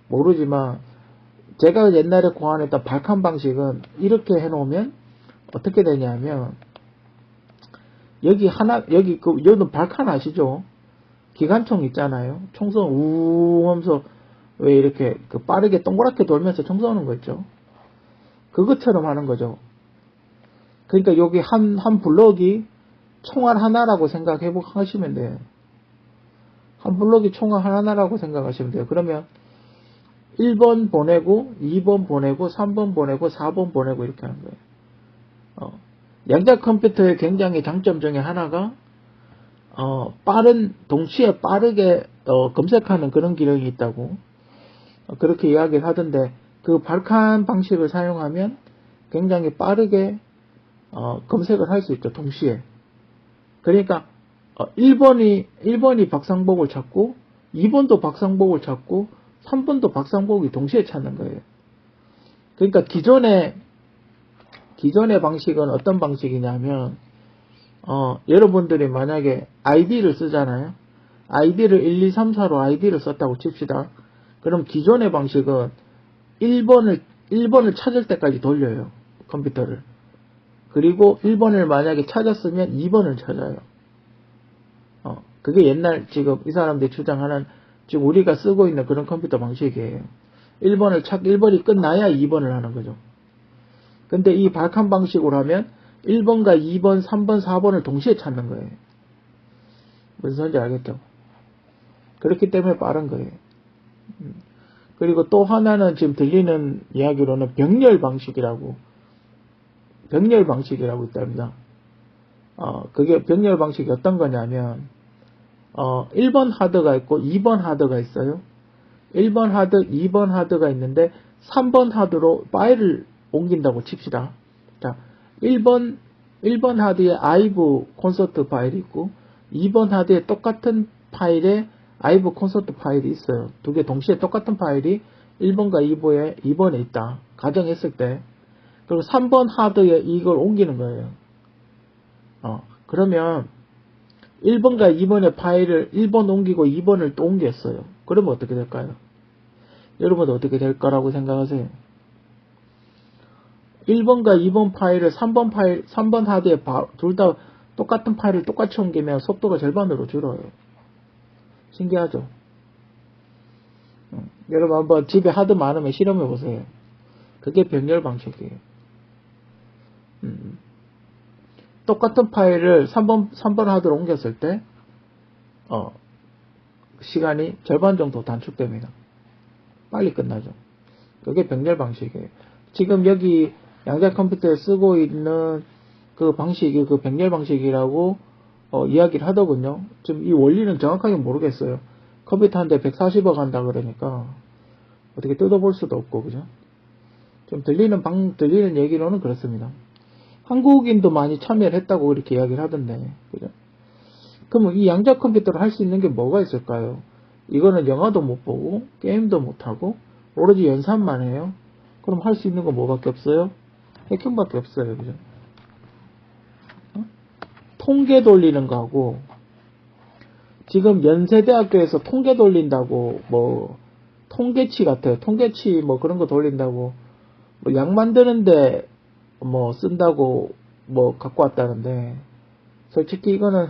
모르지만 제가 옛날에 고안했던 발칸 방식은 이렇게 해놓으면 어떻게 되냐면 여기는 발칸 아시죠? 기관총 있잖아요. 총선 우웅 하면서 왜 이렇게 빠르게 동그랗게 돌면서 총 쏘는 거 있죠? 그것처럼 하는 거죠. 그러니까 여기 한 블럭이 총알 하나라고 생각하시면 돼요. 한 블럭이 총알 하나라고 생각하시면 돼요. 그러면 1번 보내고 2번 보내고 3번 보내고 4번 보내고 이렇게 하는 거예요. 양자 컴퓨터의 굉장히 장점 중에 하나가 동시에 빠르게 검색하는 그런 기능이 있다고 그렇게 이야기를 하던데 그 발칸 방식을 사용하면 굉장히 빠르게 검색을 할 수 있죠. 동시에. 그러니까 1번이 박상복을 찾고 2번도 박상복을 찾고 3번도 박상복이 동시에 찾는 거예요. 그러니까 기존의 방식은 어떤 방식이냐면 여러분들이 만약에 아이디를 쓰잖아요. 아이디를 1, 2, 3, 4로 아이디를 썼다고 칩시다. 그럼 기존의 방식은 1번을 찾을 때까지 돌려요. 컴퓨터를. 그리고 1번을 만약에 찾았으면 2번을 찾아요. 그게 옛날 지금 이 사람들이 주장하는 지금 우리가 쓰고 있는 그런 컴퓨터 방식이에요. 1번이 끝나야 2번을 하는 거죠. 근데 이 발칸 방식으로 하면 1번과 2번, 3번, 4번을 동시에 찾는 거예요. 무슨 소리인지 알겠죠? 그렇기 때문에 빠른 거예요. 그리고 또 하나는 지금 들리는 이야기로는 병렬 방식이라고 있답니다. 그게 병렬 방식이 어떤 거냐면 1번 하드가 있고 2번 하드가 있어요. 1번 하드, 2번 하드가 있는데 3번 하드로 파일을 옮긴다고 칩시다. 자, 1번 하드에 아이브 콘서트 파일이 있고 2번 하드에 똑같은 파일에 아이브 콘서트 파일이 있어요. 두 개 동시에 똑같은 파일이 1번과 2번에 있다. 가정했을 때. 그리고 3번 하드에 이걸 옮기는 거예요. 그러면 1번과 2번의 파일을 1번 옮기고 2번을 또 옮겼어요. 그러면 어떻게 될까요? 여러분 어떻게 될 거라고 생각하세요? 1번과 2번 파일을 3번 하드에 둘 다 똑같은 파일을 똑같이 옮기면 속도가 절반으로 줄어요. 신기하죠? 여러분 한번 집에 하드 많으면 실험해 보세요. 그게 병렬 방식이에요. 똑같은 파일을 3번 하드로 옮겼을 때 시간이 절반 정도 단축됩니다. 빨리 끝나죠. 그게 병렬 방식이에요. 지금 여기 양자 컴퓨터에 쓰고 있는 그 방식이 그 병렬 방식이라고 이야기를 하더군요. 지금 이 원리는 정확하게 모르겠어요. 컴퓨터 한 대 140억 한다 그러니까 어떻게 뜯어볼 수도 없고, 그죠? 좀 들리는 얘기로는 그렇습니다. 한국인도 많이 참여를 했다고 그렇게 이야기를 하던데, 그죠? 그러면 이 양자 컴퓨터를 할 수 있는 게 뭐가 있을까요? 이거는 영화도 못 보고, 게임도 못 하고, 오로지 연산만 해요? 그럼 할 수 있는 건 뭐밖에 없어요? 해킹밖에 없어요, 그죠? 어? 통계 돌리는 거하고, 지금 연세대학교에서 통계 돌린다고, 뭐, 통계치 같아요. 통계치 뭐 그런 거 돌린다고, 뭐 약 만드는데 뭐 쓴다고 뭐 갖고 왔다는데, 솔직히 이거는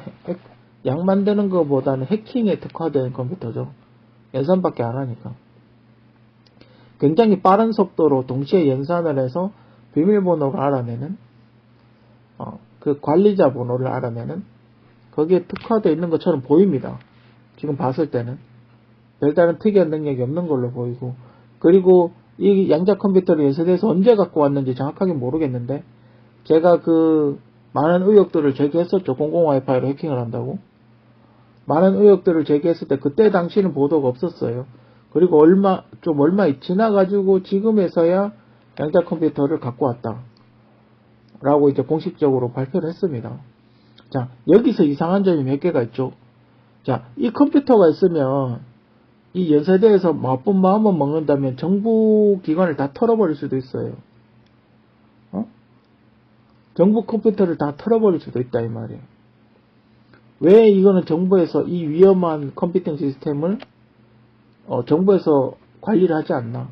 약 만드는 것보다는 해킹에 특화된 컴퓨터죠. 연산밖에 안 하니까. 굉장히 빠른 속도로 동시에 연산을 해서 비밀번호를 알아내는, 그 관리자 번호를 알아내는, 거기에 특화되어 있는 것처럼 보입니다. 지금 봤을 때는. 별다른 특이한 능력이 없는 걸로 보이고, 그리고 이 양자 컴퓨터를 연세대에서 언제 갖고 왔는지 정확하게 모르겠는데, 제가 그 많은 의혹들을 제기했었죠. 공공 와이파이로 해킹을 한다고. 많은 의혹들을 제기했을 때 그때 당시는 보도가 없었어요. 그리고 얼마 지나가지고 지금에서야 양자 컴퓨터를 갖고 왔다 라고 이제 공식적으로 발표를 했습니다. 자, 여기서 이상한 점이 몇 개가 있죠. 자, 이 컴퓨터가 있으면 이 연세대에서 나쁜 마음을 먹는다면 정부 기관을 다 털어버릴 수도 있어요. 정부 컴퓨터를 다 털어버릴 수도 있다 이 말이에요. 왜 이거는 정부에서 이 위험한 컴퓨팅 시스템을 정부에서 관리를 하지 않나?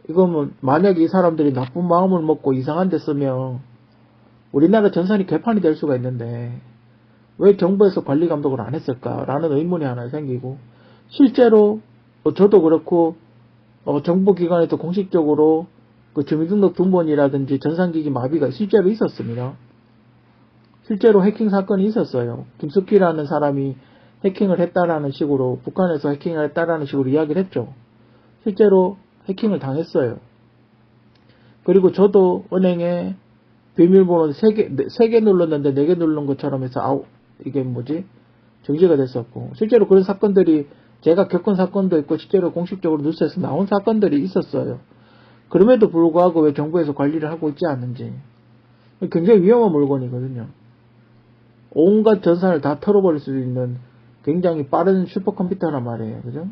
이거는 만약에 이 사람들이 나쁜 마음을 먹고 이상한 데 쓰면 우리나라 전산이 개판이 될 수가 있는데 왜 정부에서 관리 감독을 안 했을까라는 의문이 하나 생기고, 실제로 저도 그렇고 정부 기관에서 공식적으로 그 주민등록 등본이라든지 전산기기 마비가 실제로 있었습니다. 실제로 해킹 사건이 있었어요. 김숙희라는 사람이 해킹을 했다라는 식으로, 북한에서 해킹을 했다라는 식으로 이야기를 했죠. 실제로 해킹을 당했어요. 그리고 저도 은행에 비밀번호 3개 눌렀는데 4개 누른 것처럼 해서 이게 뭐지? 정지가 됐었고, 실제로 그런 사건들이 제가 겪은 사건도 있고 실제로 공식적으로 뉴스에서 나온 사건들이 있었어요. 그럼에도 불구하고 왜 정부에서 관리를 하고 있지 않는지. 굉장히 위험한 물건이거든요. 온갖 전산을 다 털어버릴 수 있는 굉장히 빠른 슈퍼컴퓨터란 말이에요. 그죠?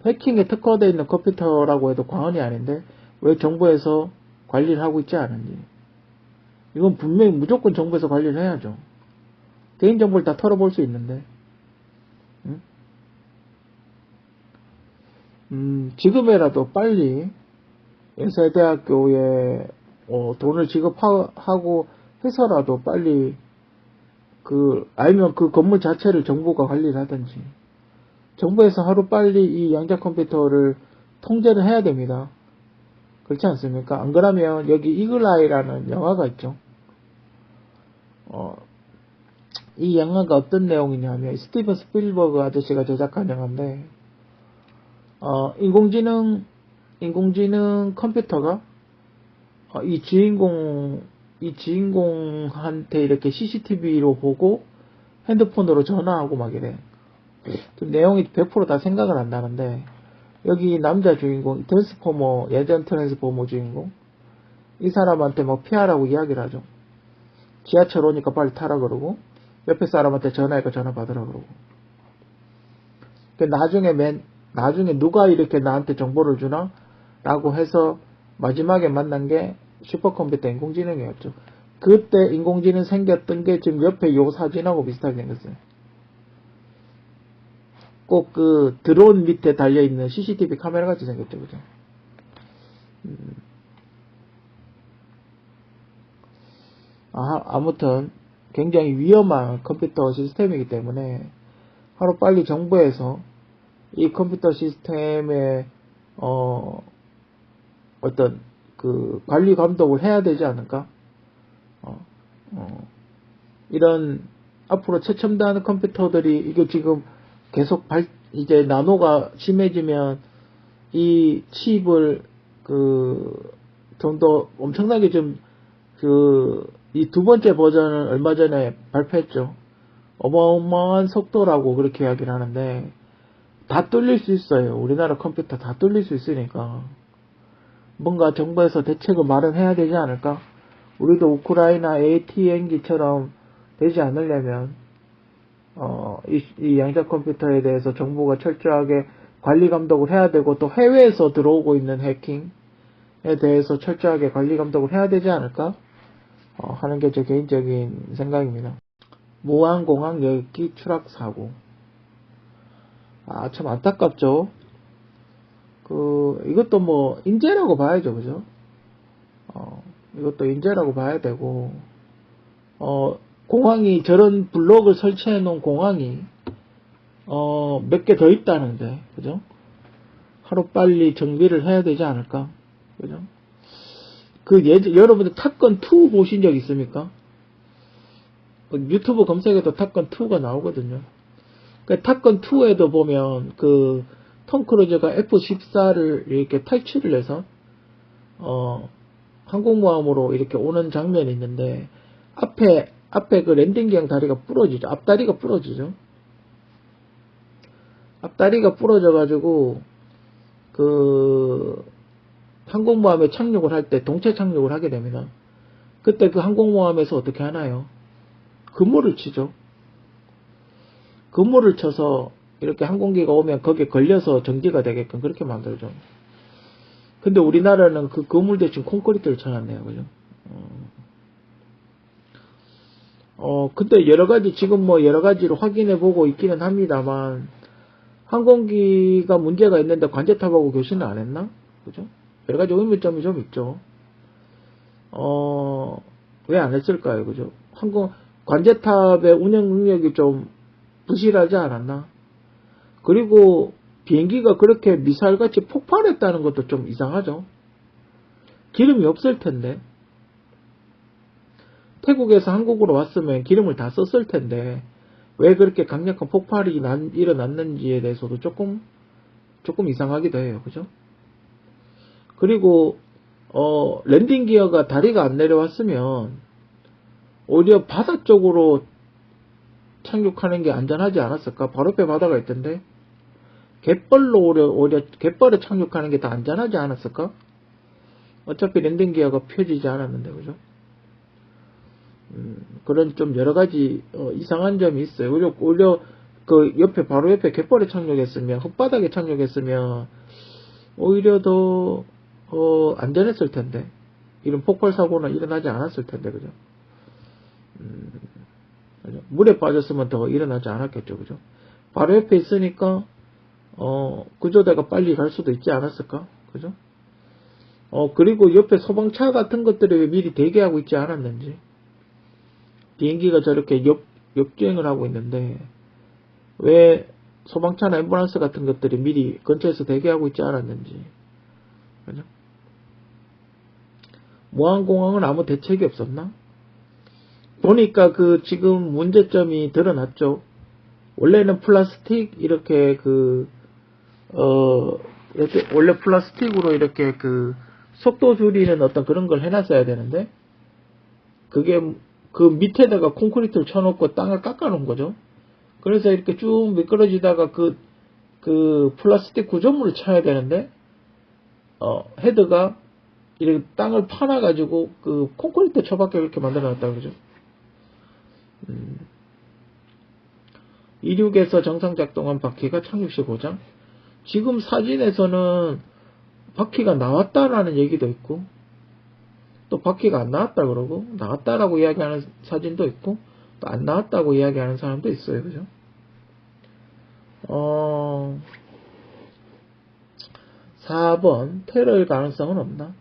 해킹에 특화되어 있는 컴퓨터라고 해도 과언이 아닌데 왜 정부에서 관리를 하고 있지 않은지. 이건 분명히 무조건 정부에서 관리를 해야죠. 개인정보를 다 털어볼 수 있는데. 지금이라도 빨리 연세대학교에 돈을 지급하고 해서라도 빨리 아니면 그 건물 자체를 정부가 관리를 하든지, 정부에서 하루빨리 이 양자 컴퓨터를 통제를 해야 됩니다. 그렇지 않습니까? 안 그러면 여기 이글아이라는 영화가 있죠. 이 영화가 어떤 내용이냐면 스티븐 스필버그 아저씨가 제작한 영화인데, 인공지능 컴퓨터가 이 주인공한테 이렇게 CCTV로 보고 핸드폰으로 전화하고 막 이래. 좀 내용이 100% 다 생각을 안 나는데, 여기 남자 주인공, 예전 트랜스포머 주인공, 이 사람한테 막 피하라고 이야기를 하죠. 지하철 오니까 빨리 타라 그러고, 옆에 사람한테 전화해서 전화 받으라 그러고. 나중에 누가 이렇게 나한테 정보를 주나? 라고 해서 마지막에 만난 게 슈퍼컴퓨터 인공지능이었죠. 그때 인공지능 생겼던 게 지금 옆에 요 사진하고 비슷하게 생겼어요. 꼭 그 드론 밑에 달려있는 CCTV 카메라 같이 생겼죠. 그죠? 아무튼 굉장히 위험한 컴퓨터 시스템이기 때문에 하루빨리 정부에서 이 컴퓨터 시스템의 어떤 그 관리 감독을 해야 되지 않을까? 이런 앞으로 최첨단 컴퓨터들이 이거 지금 계속 이제 나노가 심해지면 이 칩을 좀 더 엄청나게 이 두 번째 버전을 얼마 전에 발표했죠. 어마어마한 속도라고 그렇게 이야기를 하는데 다 뚫릴 수 있어요. 우리나라 컴퓨터 다 뚫릴 수 있으니까 뭔가 정부에서 대책을 마련해야 되지 않을까? 우리도 우크라이나 AT&T처럼 되지 않으려면 이 양자 컴퓨터에 대해서 정부가 철저하게 관리 감독을 해야 되고, 또 해외에서 들어오고 있는 해킹에 대해서 철저하게 관리 감독을 해야 되지 않을까 하는 게 제 개인적인 생각입니다. 무안공항 여객기 추락 사고. 참 안타깝죠. 이것도 뭐 인재라고 봐야죠, 그죠? 이것도 인재라고 봐야 되고, 공항이, 저런 블록을 설치해 놓은 공항이 몇 개 더 있다는데, 그죠? 하루빨리 정비를 해야 되지 않을까, 그죠? 여러분들 탑건 2 보신 적 있습니까? 유튜브 검색해도 탑건 2가 나오거든요. 탑건 2에도 보면 톰 크루즈가 F-14를 이렇게 탈출을 해서 항공모함으로 이렇게 오는 장면이 있는데, 앞에 그 랜딩기형 다리가 부러지죠. 앞다리가 부러지죠. 앞다리가 부러져가지고, 항공모함에 착륙을 할 때 동체 착륙을 하게 됩니다. 그때 그 항공모함에서 어떻게 하나요? 그물을 치죠. 그물을 쳐서 이렇게 항공기가 오면 거기에 걸려서 정지가 되게끔 그렇게 만들죠. 근데 우리나라는 그 그물 대신 콘크리트를 쳐놨네요. 그죠? 근데 지금 뭐 여러 가지로 확인해 보고 있기는 합니다만, 항공기가 문제가 있는데 관제탑하고 교신을 안 했나? 그죠? 여러 가지 의문점이 좀 있죠. 왜 안 했을까요? 그죠? 관제탑의 운영 능력이 좀 부실하지 않았나? 그리고 비행기가 그렇게 미사일같이 폭발했다는 것도 좀 이상하죠? 기름이 없을 텐데. 태국에서 한국으로 왔으면 기름을 다 썼을 텐데, 왜 그렇게 강력한 폭발이 일어났는지에 대해서도 조금 이상하기도 해요. 그죠? 그리고, 랜딩 기어가 다리가 안 내려왔으면, 오히려 바다 쪽으로 착륙하는 게 안전하지 않았을까? 바로 옆에 바다가 있던데, 오히려 갯벌에 착륙하는 게 더 안전하지 않았을까? 어차피 랜딩 기어가 펴지지 않았는데, 그죠? 그런 좀 여러 가지 이상한 점이 있어요. 오히려 바로 옆에 갯벌에 착륙했으면, 흙바닥에 착륙했으면 오히려 더 안전했을 텐데, 이런 폭발 사고는 일어나지 않았을 텐데, 그죠? 그죠? 물에 빠졌으면 더 일어나지 않았겠죠, 그죠? 바로 옆에 있으니까 구조대가 빨리 갈 수도 있지 않았을까, 그죠? 그리고 옆에 소방차 같은 것들이 왜 미리 대기하고 있지 않았는지. 비행기가 저렇게 역주행을 하고 있는데 왜 소방차나 앰뷸런스 같은 것들이 미리 근처에서 대기하고 있지 않았는지. 그죠? 무안공항은 아무 대책이 없었나? 보니까 지금 문제점이 드러났죠. 원래는 플라스틱 이렇게 원래 플라스틱으로 이렇게 속도 줄이는 어떤 그런 걸 해놨어야 되는데, 그게 밑에다가 콘크리트를 쳐놓고 땅을 깎아놓은 거죠. 그래서 이렇게 쭉 미끄러지다가 플라스틱 구조물을 쳐야 되는데, 헤드가 이렇게 땅을 파놔가지고 콘크리트 쳐박게 이렇게 만들어놨다 그러죠. 이륙에서 정상 작동한 바퀴가 착륙 시 고장. 지금 사진에서는 바퀴가 나왔다라는 얘기도 있고, 또 바퀴가 안 나왔다 그러고, 나왔다라고 이야기하는 사진도 있고, 또 안 나왔다고 이야기하는 사람도 있어요. 그죠? 4번, 테러의 가능성은 없나?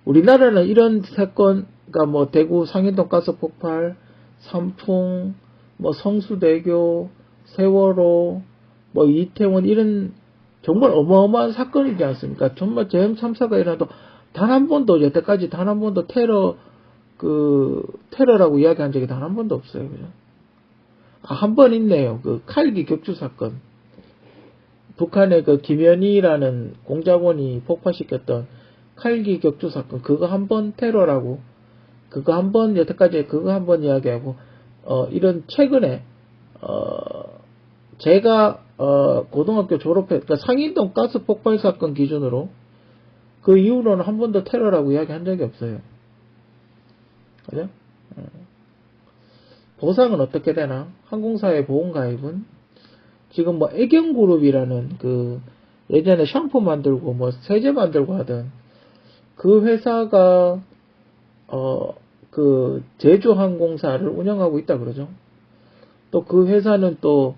우리나라는 이런 사건, 그러니까 뭐 대구 상인동 가스 폭발, 삼풍, 뭐 성수대교, 세월호, 뭐 이태원, 이런 정말 어마어마한 사건이지 않습니까? 정말 재형 참사가 일어나도 단 한 번도, 여태까지 단 한 번도 테러라고 이야기한 적이 단 한 번도 없어요. 그죠? 한 번 있네요. 칼기 격추 사건. 북한의 김현희라는 공작원이 폭파시켰던 칼기 격추 사건. 그거 한 번 테러라고. 그거 한 번, 여태까지 그거 한 번 이야기하고, 이런 최근에, 제가, 고등학교 그러니까 상인동 가스 폭발 사건 기준으로, 그 이후로는 한 번도 테러라고 이야기한 적이 없어요. 그죠? 보상은 어떻게 되나? 항공사의 보험가입은 지금 뭐 애경그룹이라는 그 예전에 샴푸 만들고 뭐 세제 만들고 하던 그 회사가 그 제주항공사를 운영하고 있다 그러죠. 또 그 회사는 또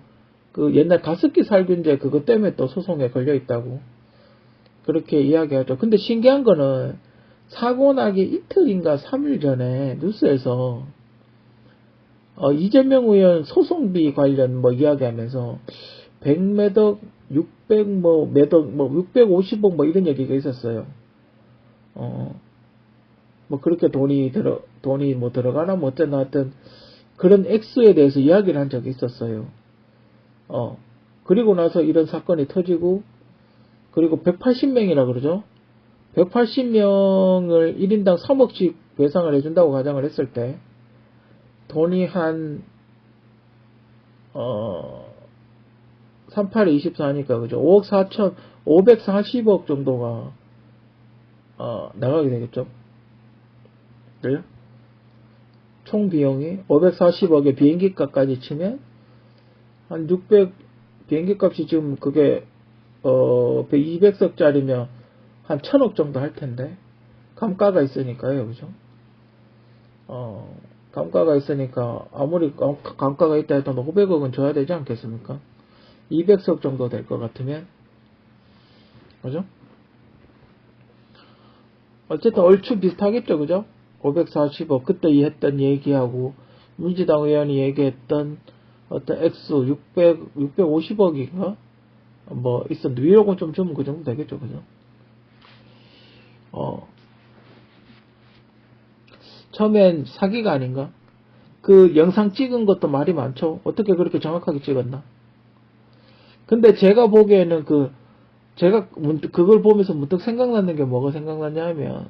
그 옛날 가습기 살균제 그것 때문에 또 소송에 걸려 있다고 그렇게 이야기하죠. 근데 신기한 거는 사고 나기 이틀인가 3일 전에 뉴스에서 이재명 의원 소송비 관련 뭐 이야기하면서 100매덕 600 뭐 매덕 뭐 650억 뭐 이런 얘기가 있었어요. 뭐 그렇게 돈이 뭐 들어가나 뭐 어쨌든 하여튼 그런 액수에 대해서 이야기를 한 적이 있었어요. 그리고 나서 이런 사건이 터지고 그리고 180명이라 그러죠. 180명을 1인당 3억씩 배상을 해준다고 가정을 했을 때 돈이 한 38에 24니까 그죠. 5억 4천 540억 정도가 나가게 되겠죠. 그래요? 총 비용이 540억에 비행기 값까지 치면 한 600 비행기 값이 지금 그게 200석짜리면 한 1000억 정도 할 텐데 감가가 있으니까요. 그죠? 감가가 있으니까 아무리 감가가 있다 해도 500억은 줘야 되지 않겠습니까? 200석 정도 될 것 같으면 그죠? 어쨌든 얼추 비슷하겠죠. 그죠? 540억 그때 했던 얘기하고 민주당 의원이 얘기했던 어떤 액수 650억인가 뭐 있었는데 위로금 좀 주면 그 정도 되겠죠. 그죠? 처음엔 사기가 아닌가? 그 영상 찍은 것도 말이 많죠. 어떻게 그렇게 정확하게 찍었나? 근데 제가 보기에는 제가 문득 그걸 보면서 문득 생각나는 게 뭐가 생각나냐 하면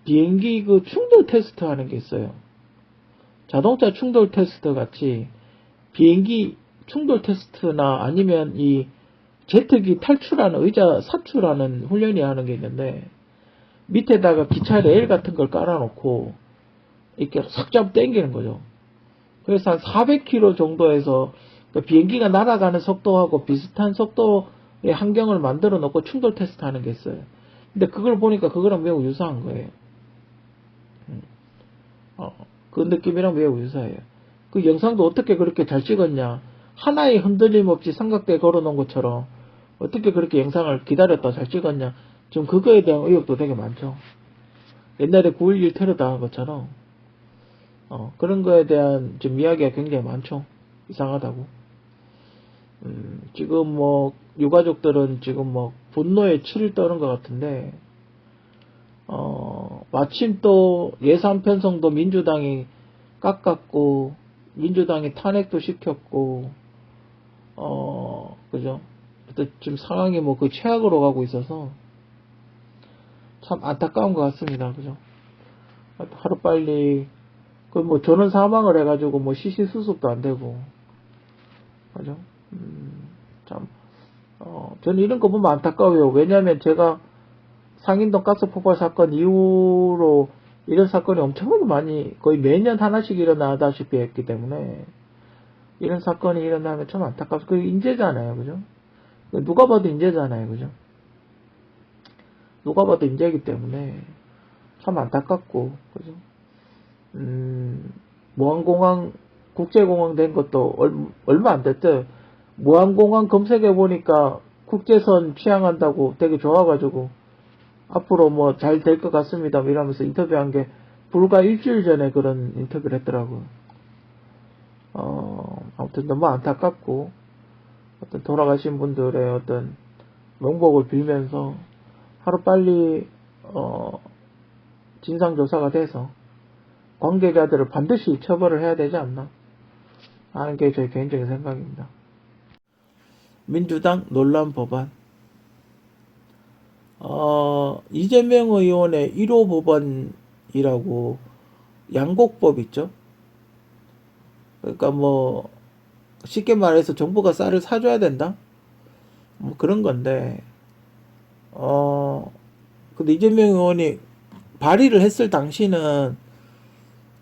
비행기 그 충돌 테스트 하는 게 있어요. 자동차 충돌 테스트 같이 비행기 충돌 테스트나 아니면 이 제트기 탈출하는 의자 사출하는 훈련이 하는 게 있는데 밑에다가 기차 레일 같은 걸 깔아놓고 이렇게 싹잡 당기는 거죠. 그래서 한 400km 정도에서 비행기가 날아가는 속도하고 비슷한 속도의 환경을 만들어 놓고 충돌 테스트 하는 게 있어요. 근데 그걸 보니까 그거랑 매우 유사한 거예요. 그 느낌이랑 매우 유사해요. 그 영상도 어떻게 그렇게 잘 찍었냐. 하나의 흔들림 없이 삼각대에 걸어 놓은 것처럼 어떻게 그렇게 영상을 기다렸다 잘 찍었냐. 지금 그거에 대한 의혹도 되게 많죠. 옛날에 9.11 테러 당한 것처럼 그런 거에 대한 좀 이야기가 굉장히 많죠. 이상하다고. 지금 뭐 유가족들은 지금 뭐 분노에 치를 떠는 것 같은데 마침 또 예산 편성도 민주당이 깎았고 민주당이 탄핵도 시켰고 그죠? 지금 상황이 뭐 그 최악으로 가고 있어서 참 안타까운 것 같습니다. 그죠? 하루빨리 그 뭐 저는 사망을 해가지고 뭐 시신 수습도 안 되고 그죠? 참 저는 이런 거 보면 안타까워요. 왜냐하면 제가 상인동 가스 폭발 사건 이후로 이런 사건이 엄청나게 많이 거의 매년 하나씩 일어나다시피 했기 때문에 이런 사건이 일어나면 참 안타깝죠. 그 인재잖아요. 그죠? 누가 봐도 인재잖아요. 그죠? 누가 봐도 인재이기 때문에 참 안타깝고 그죠? 무한공항 국제공항 된 것도 얼마 안 됐죠. 무한공항 검색해 보니까 국제선 취항한다고 되게 좋아가지고 앞으로 뭐 잘 될 것 같습니다 이러면서 인터뷰한 게 불과 일주일 전에 그런 인터뷰를 했더라고요. 아무튼 너무 안타깝고 어떤 돌아가신 분들의 어떤 명복을 빌면서 하루빨리 진상조사가 돼서 관계자들을 반드시 처벌을 해야 되지 않나 하는 게 제 개인적인 생각입니다. 민주당 논란 법안 이재명 의원의 1호 법안이라고 양곡법 있죠. 그러니까 뭐 쉽게 말해서 정부가 쌀을 사줘야 된다 뭐 그런 건데 근데 이재명 의원이 발의를 했을 당시는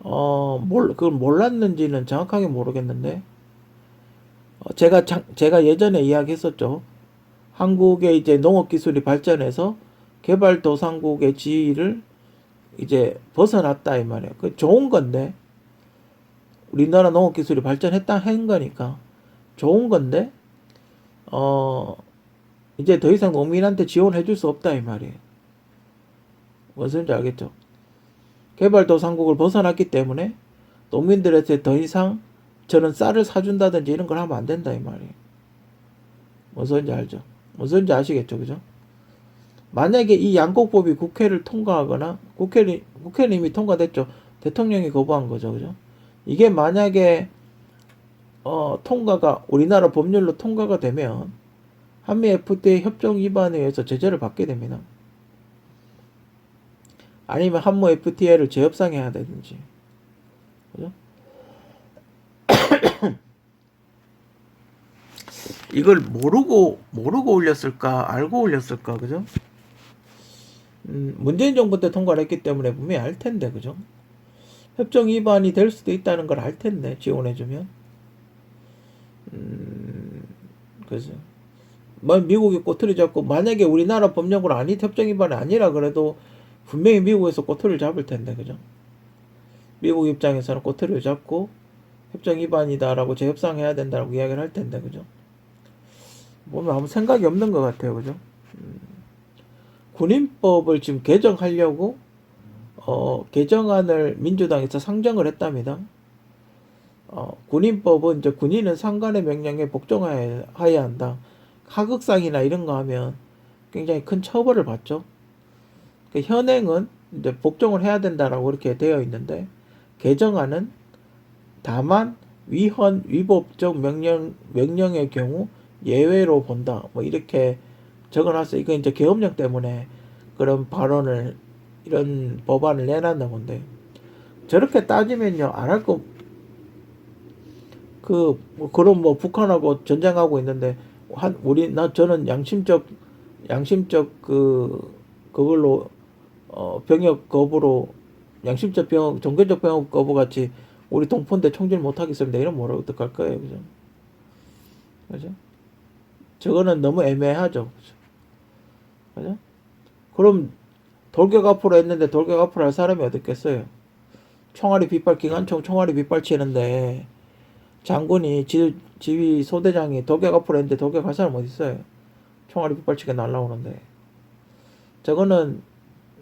그걸 몰랐는지는 정확하게 모르겠는데, 제가 예전에 이야기했었죠. 한국의 이제 농업 기술이 발전해서 개발도상국의 지위를 이제 벗어났다 이 말이에요. 그 좋은 건데, 우리나라 농업 기술이 발전했다 한 거니까 좋은 건데, 이제 더 이상 농민한테 지원해 줄 수 없다 이 말이에요. 무슨 소리인지 알겠죠? 개발도상국을 벗어났기 때문에 농민들한테 더 이상 저는 쌀을 사준다든지 이런 걸 하면 안 된다 이 말이에요. 무슨 소리인지 알죠? 무슨 소리인지 아시겠죠? 그죠? 만약에 이 양곡법이 국회를 통과하거나 국회는 이미 통과됐죠. 대통령이 거부한 거죠. 그죠? 이게 만약에 통과가 우리나라 법률로 통과가 되면 한미 FTA 협정 위반에 의해서 제재를 받게 됩니다. 아니면 한미 FTA를 재협상해야 되든지. 그죠? 이걸 모르고 올렸을까, 알고 올렸을까, 그죠? 문재인 정부 때 통과를 했기 때문에 분명히 알 텐데, 그죠? 협정 위반이 될 수도 있다는 걸 알 텐데, 지원해주면. 그죠? 뭐 미국이 꼬투리 잡고, 만약에 우리나라 법령으로 협정 위반이 아니라 그래도 분명히 미국에서 꼬투리를 잡을 텐데, 그죠? 미국 입장에서는 꼬투리를 잡고, 협정 위반이다라고 재협상해야 된다라고 이야기를 할 텐데, 그죠? 보면 아무 생각이 없는 것 같아요, 그죠? 군인법을 지금 개정하려고 개정안을 민주당에서 상정을 했답니다. 군인법은 이제 군인은 상관의 명령에 복종하여야 한다. 하극상이나 이런 거 하면 굉장히 큰 처벌을 받죠. 현행은 이제 복종을 해야 된다라고 이렇게 되어 있는데 개정안은 다만 위법적 명령의 경우 예외로 본다. 뭐 이렇게 적어놨어. 이거 이제 계엄령 때문에 그런 발언을 이런 법안을 내놨나 본데 저렇게 따지면요 안 할 거 그럼 뭐 북한하고 전쟁하고 있는데 저는 양심적 그걸로 병역 거부로 양심적 종교적 병역 거부 같이 우리 동포인데 총질 못 하겠습니다. 이러면 뭐라고 어떡할 거예요, 그죠? 그죠? 저거는 너무 애매하죠, 그죠? 그럼 돌격 앞으로 했는데 돌격 앞으로 할 사람이 어디 있겠어요? 기관총 총알이 빗발치는데 장군이 지휘 소대장이 돌격 앞으로 했는데 돌격할 사람 어디 있어요? 총알이 빗발치게 날라오는데 저거는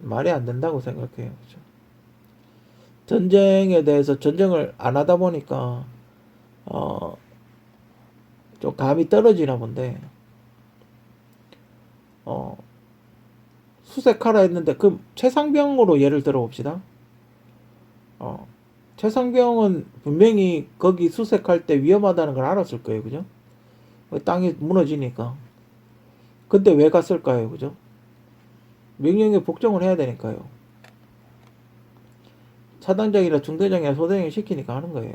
말이 안 된다고 생각해요. 그렇죠? 전쟁에 대해서 전쟁을 안 하다 보니까 좀 감이 떨어지나 본데 수색하라 했는데 그 최상병으로 예를 들어 봅시다. 최상병은 분명히 거기 수색할 때 위험하다는 걸 알았을 거예요. 그죠? 땅이 무너지니까. 근데 왜 갔을까요? 그죠? 명령에 복종을 해야 되니까요. 차단장이나 중대장이나 소대장이 시키니까 하는 거예요.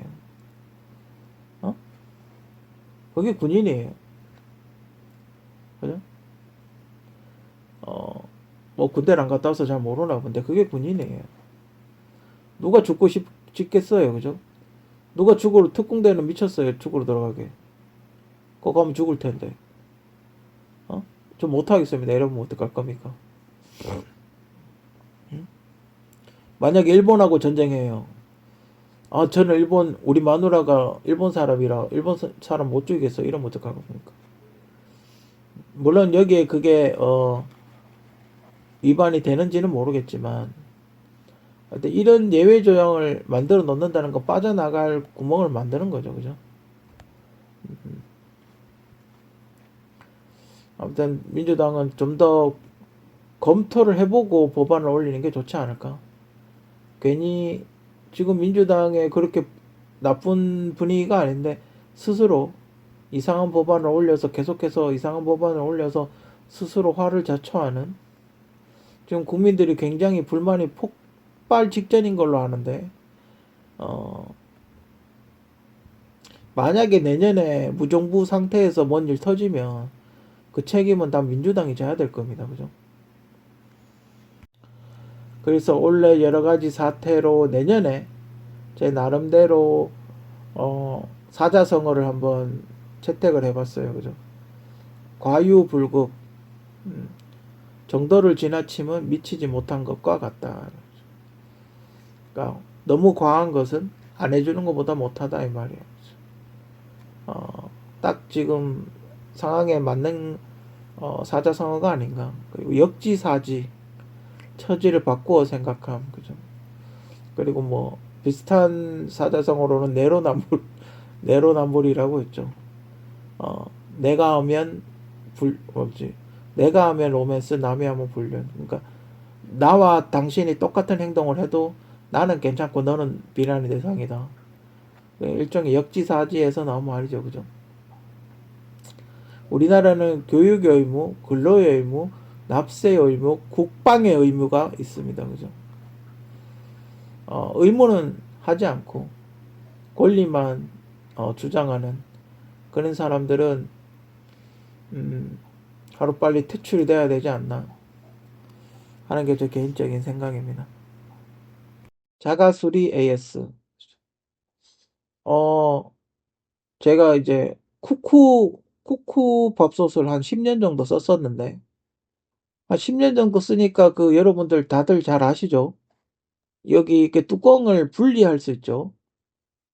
그게 군인이에요. 그죠? 뭐 군대를 안 갔다 와서 잘 모르나 본데 그게 군인이에요. 누가 죽고 싶겠어요, 그죠? 누가 죽으러 특공대는 미쳤어요, 죽으러 들어가게. 거기 가면 죽을 텐데. 좀 못하겠습니다. 이러면 어떡할 겁니까? 만약에 일본하고 전쟁해요. 저는 우리 마누라가 일본 사람이라 일본 사람 못 죽이겠어. 이러면 어떡할 겁니까? 물론 여기에 그게 위반이 되는지는 모르겠지만 이런 예외 조항을 만들어 놓는다는 건 빠져나갈 구멍을 만드는 거죠. 그죠? 아무튼 민주당은 좀 더 검토를 해보고 법안을 올리는 게 좋지 않을까? 괜히 지금 민주당에 그렇게 나쁜 분위기가 아닌데 스스로 이상한 법안을 올려서 계속해서 이상한 법안을 올려서 스스로 화를 자초하는 지금 국민들이 굉장히 불만이 폭발 직전인 걸로 아는데 만약에 내년에 무정부 상태에서 뭔 일 터지면 그 책임은 다 민주당이 져야 될 겁니다. 그죠? 그래서 원래 여러 가지 사태로 내년에 제 나름대로 사자성어를 한번 채택을 해봤어요. 그죠? 과유불급, 음, 정도를 지나치면 미치지 못한 것과 같다. 그러니까 너무 과한 것은 안 해주는 것보다 못하다 이 말이에요. 딱 지금 상황에 맞는 사자성어가 아닌가. 그리고 역지사지, 처지를 바꾸어 생각함, 그죠? 그리고 뭐 비슷한 사자성어로는 내로남불, 내로남불이라고 있죠. 내가 하면 뭐지? 내가 하면 로맨스, 남이 하면 불륜. 그러니까 나와 당신이 똑같은 행동을 해도 나는 괜찮고 너는 비난의 대상이다. 일종의 역지사지에서 나온 말이죠, 그죠? 우리나라는 교육의 의무, 근로의 의무, 납세의 의무, 국방의 의무가 있습니다, 그죠? 의무는 하지 않고 권리만 주장하는 그런 사람들은 하루빨리 퇴출이 돼야 되지 않나 하는 게 제 개인적인 생각입니다. 자가수리 AS. 제가 이제 쿠쿠 밥솥을 한 10년 정도 썼었는데, 한 10년 정도 쓰니까 그 여러분들 다들 잘 아시죠? 여기 이렇게 뚜껑을 분리할 수 있죠?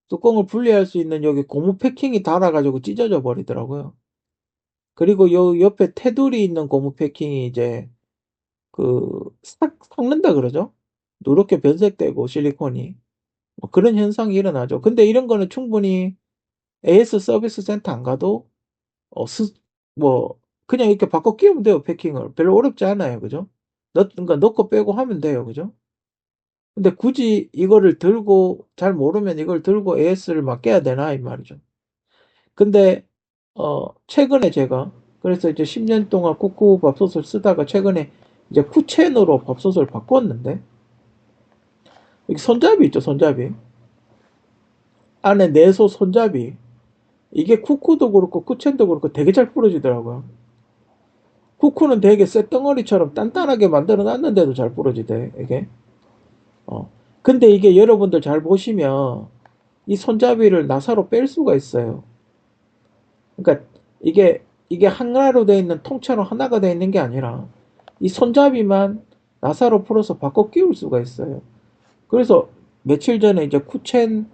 뚜껑을 분리할 수 있는 여기 고무 패킹이 닳아가지고 찢어져 버리더라고요. 그리고 요 옆에 테두리 있는 고무 패킹이 이제 삭는다 그러죠? 누렇게 변색되고 실리콘이. 뭐 그런 현상이 일어나죠. 근데 이런 거는 충분히 AS 서비스 센터 안 가도 어, 스, 뭐 그냥 이렇게 바꿔 끼우면 돼요. 패킹을. 별로 어렵지 않아요. 그죠? 그러니까 넣고 빼고 하면 돼요. 그죠? 근데 굳이 이거를 들고 잘 모르면 이걸 들고 AS를 맡겨야 되나 이 말이죠. 근데 최근에 제가 그래서 이제 10년 동안 쿠쿠 밥솥을 쓰다가 최근에 이제 쿠첸으로 밥솥을 바꿨는데 여기 손잡이 있죠, 손잡이. 안에 내소 손잡이. 이게 쿠쿠도 그렇고 쿠첸도 그렇고 되게 잘 부러지더라고요. 쿠쿠는 되게 쇳덩어리처럼 단단하게 만들어 놨는데도 잘 부러지대, 이게. 근데 이게 여러분들 잘 보시면 이 손잡이를 나사로 뺄 수가 있어요. 그러니까 이게 하나로 되어 있는 통째로 하나가 되어 있는 게 아니라 이 손잡이만 나사로 풀어서 바꿔 끼울 수가 있어요. 그래서 며칠 전에 이제 쿠첸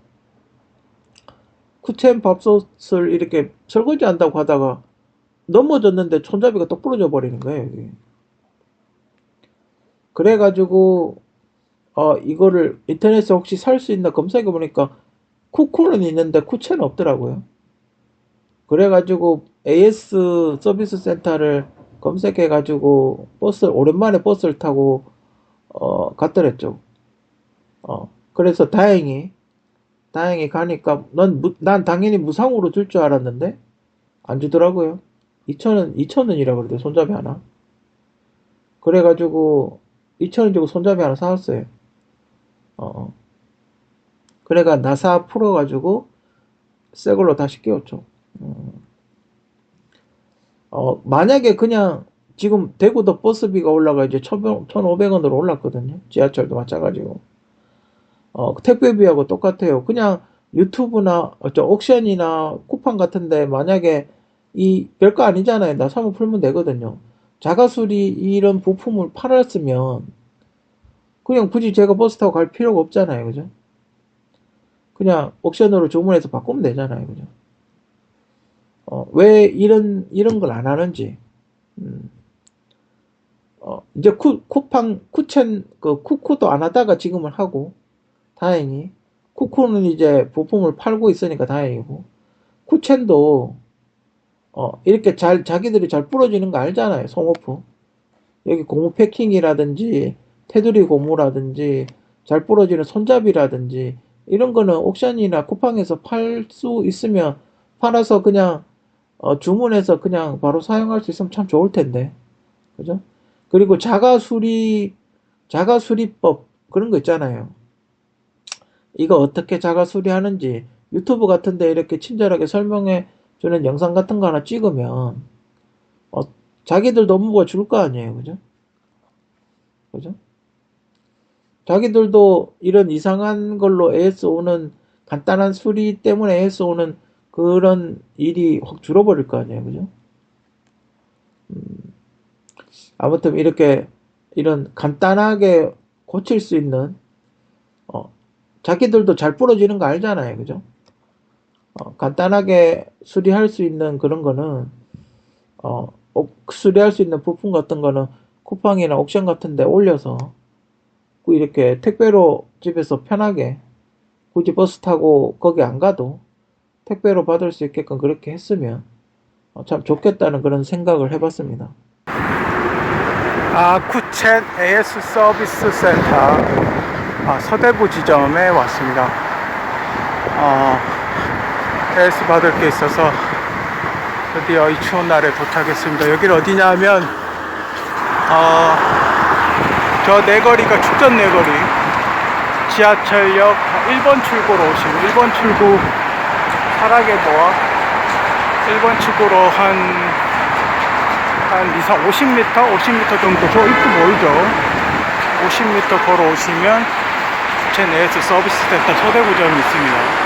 밥솥을 이렇게 설거지 한다고 하다가 넘어졌는데 손잡이가 똑 부러져 버리는 거예요, 여기. 그래가지고 이거를 인터넷에 혹시 살 수 있나 검색해 보니까 쿠쿠는 있는데 쿠첸은 없더라고요. 그래가지고 AS 서비스 센터를 검색해가지고 오랜만에 버스를 타고 갔더랬죠. 그래서 다행히 가니까 난 당연히 무상으로 줄 줄 알았는데 안 주더라고요. 2,000원이라 그러대 손잡이 하나. 그래가지고 2,000원 주고 손잡이 하나 사왔어요. 그래가 나사 풀어가지고 새 걸로 다시 끼웠죠. 만약에 그냥 지금 대구도 버스비가 올라가 이제 1,500원으로 올랐거든요. 지하철도 마찬가지고. 택배비하고 똑같아요. 그냥 유튜브나 옥션이나 쿠팡 같은데 만약에 이 별거 아니잖아요. 나 사면 풀면 되거든요. 자가수리 이런 부품을 팔았으면 그냥 굳이 제가 버스 타고 갈 필요가 없잖아요. 그죠? 그냥 옥션으로 주문해서 바꾸면 되잖아요. 그죠? 왜 이런 걸 안 하는지. 이제 쿠첸, 쿠쿠도 안 하다가 지금은 하고, 다행히. 쿠쿠는 이제 부품을 팔고 있으니까 다행이고, 쿠첸도, 이렇게 자기들이 잘 부러지는 거 알잖아요, 송호프. 여기 고무 패킹이라든지, 테두리 고무라든지, 잘 부러지는 손잡이라든지, 이런 거는 옥션이나 쿠팡에서 팔 수 있으면 팔아서 그냥 주문해서 그냥 바로 사용할 수 있으면 참 좋을 텐데. 그죠? 그리고 자가수리법, 그런 거 있잖아요. 이거 어떻게 자가수리하는지 유튜브 같은데 이렇게 친절하게 설명해 주는 영상 같은 거 하나 찍으면, 자기들도 업무가 줄 거 아니에요. 그죠? 그죠? 자기들도 이런 이상한 걸로 AS 오는 간단한 수리 때문에 AS 오는 그런 일이 확 줄어버릴 거 아니에요, 그죠? 아무튼 이렇게 이런 간단하게 고칠 수 있는 자기들도 잘 부러지는 거 알잖아요, 그죠? 간단하게 수리할 수 있는 그런 거는 수리할 수 있는 부품 같은 거는 쿠팡이나 옥션 같은 데 올려서 이렇게 택배로 집에서 편하게 굳이 버스 타고 거기 안 가도 택배로 받을 수 있게끔 그렇게 했으면 참 좋겠다는 그런 생각을 해봤습니다. 쿠첸 AS 서비스 센터 서대구 지점에 왔습니다. AS 받을 게 있어서 드디어 이 추운 날에 도착했습니다. 여기는 어디냐면 저 내거리가 축전 내거리, 지하철역 1번 출구로 오시면 1번 출구 사라게도와 1번 출구로 한 50m 정도, 저 입구 멀죠? 50m 걸어오시면 제 AS 서비스 센터 서대구점이 있습니다.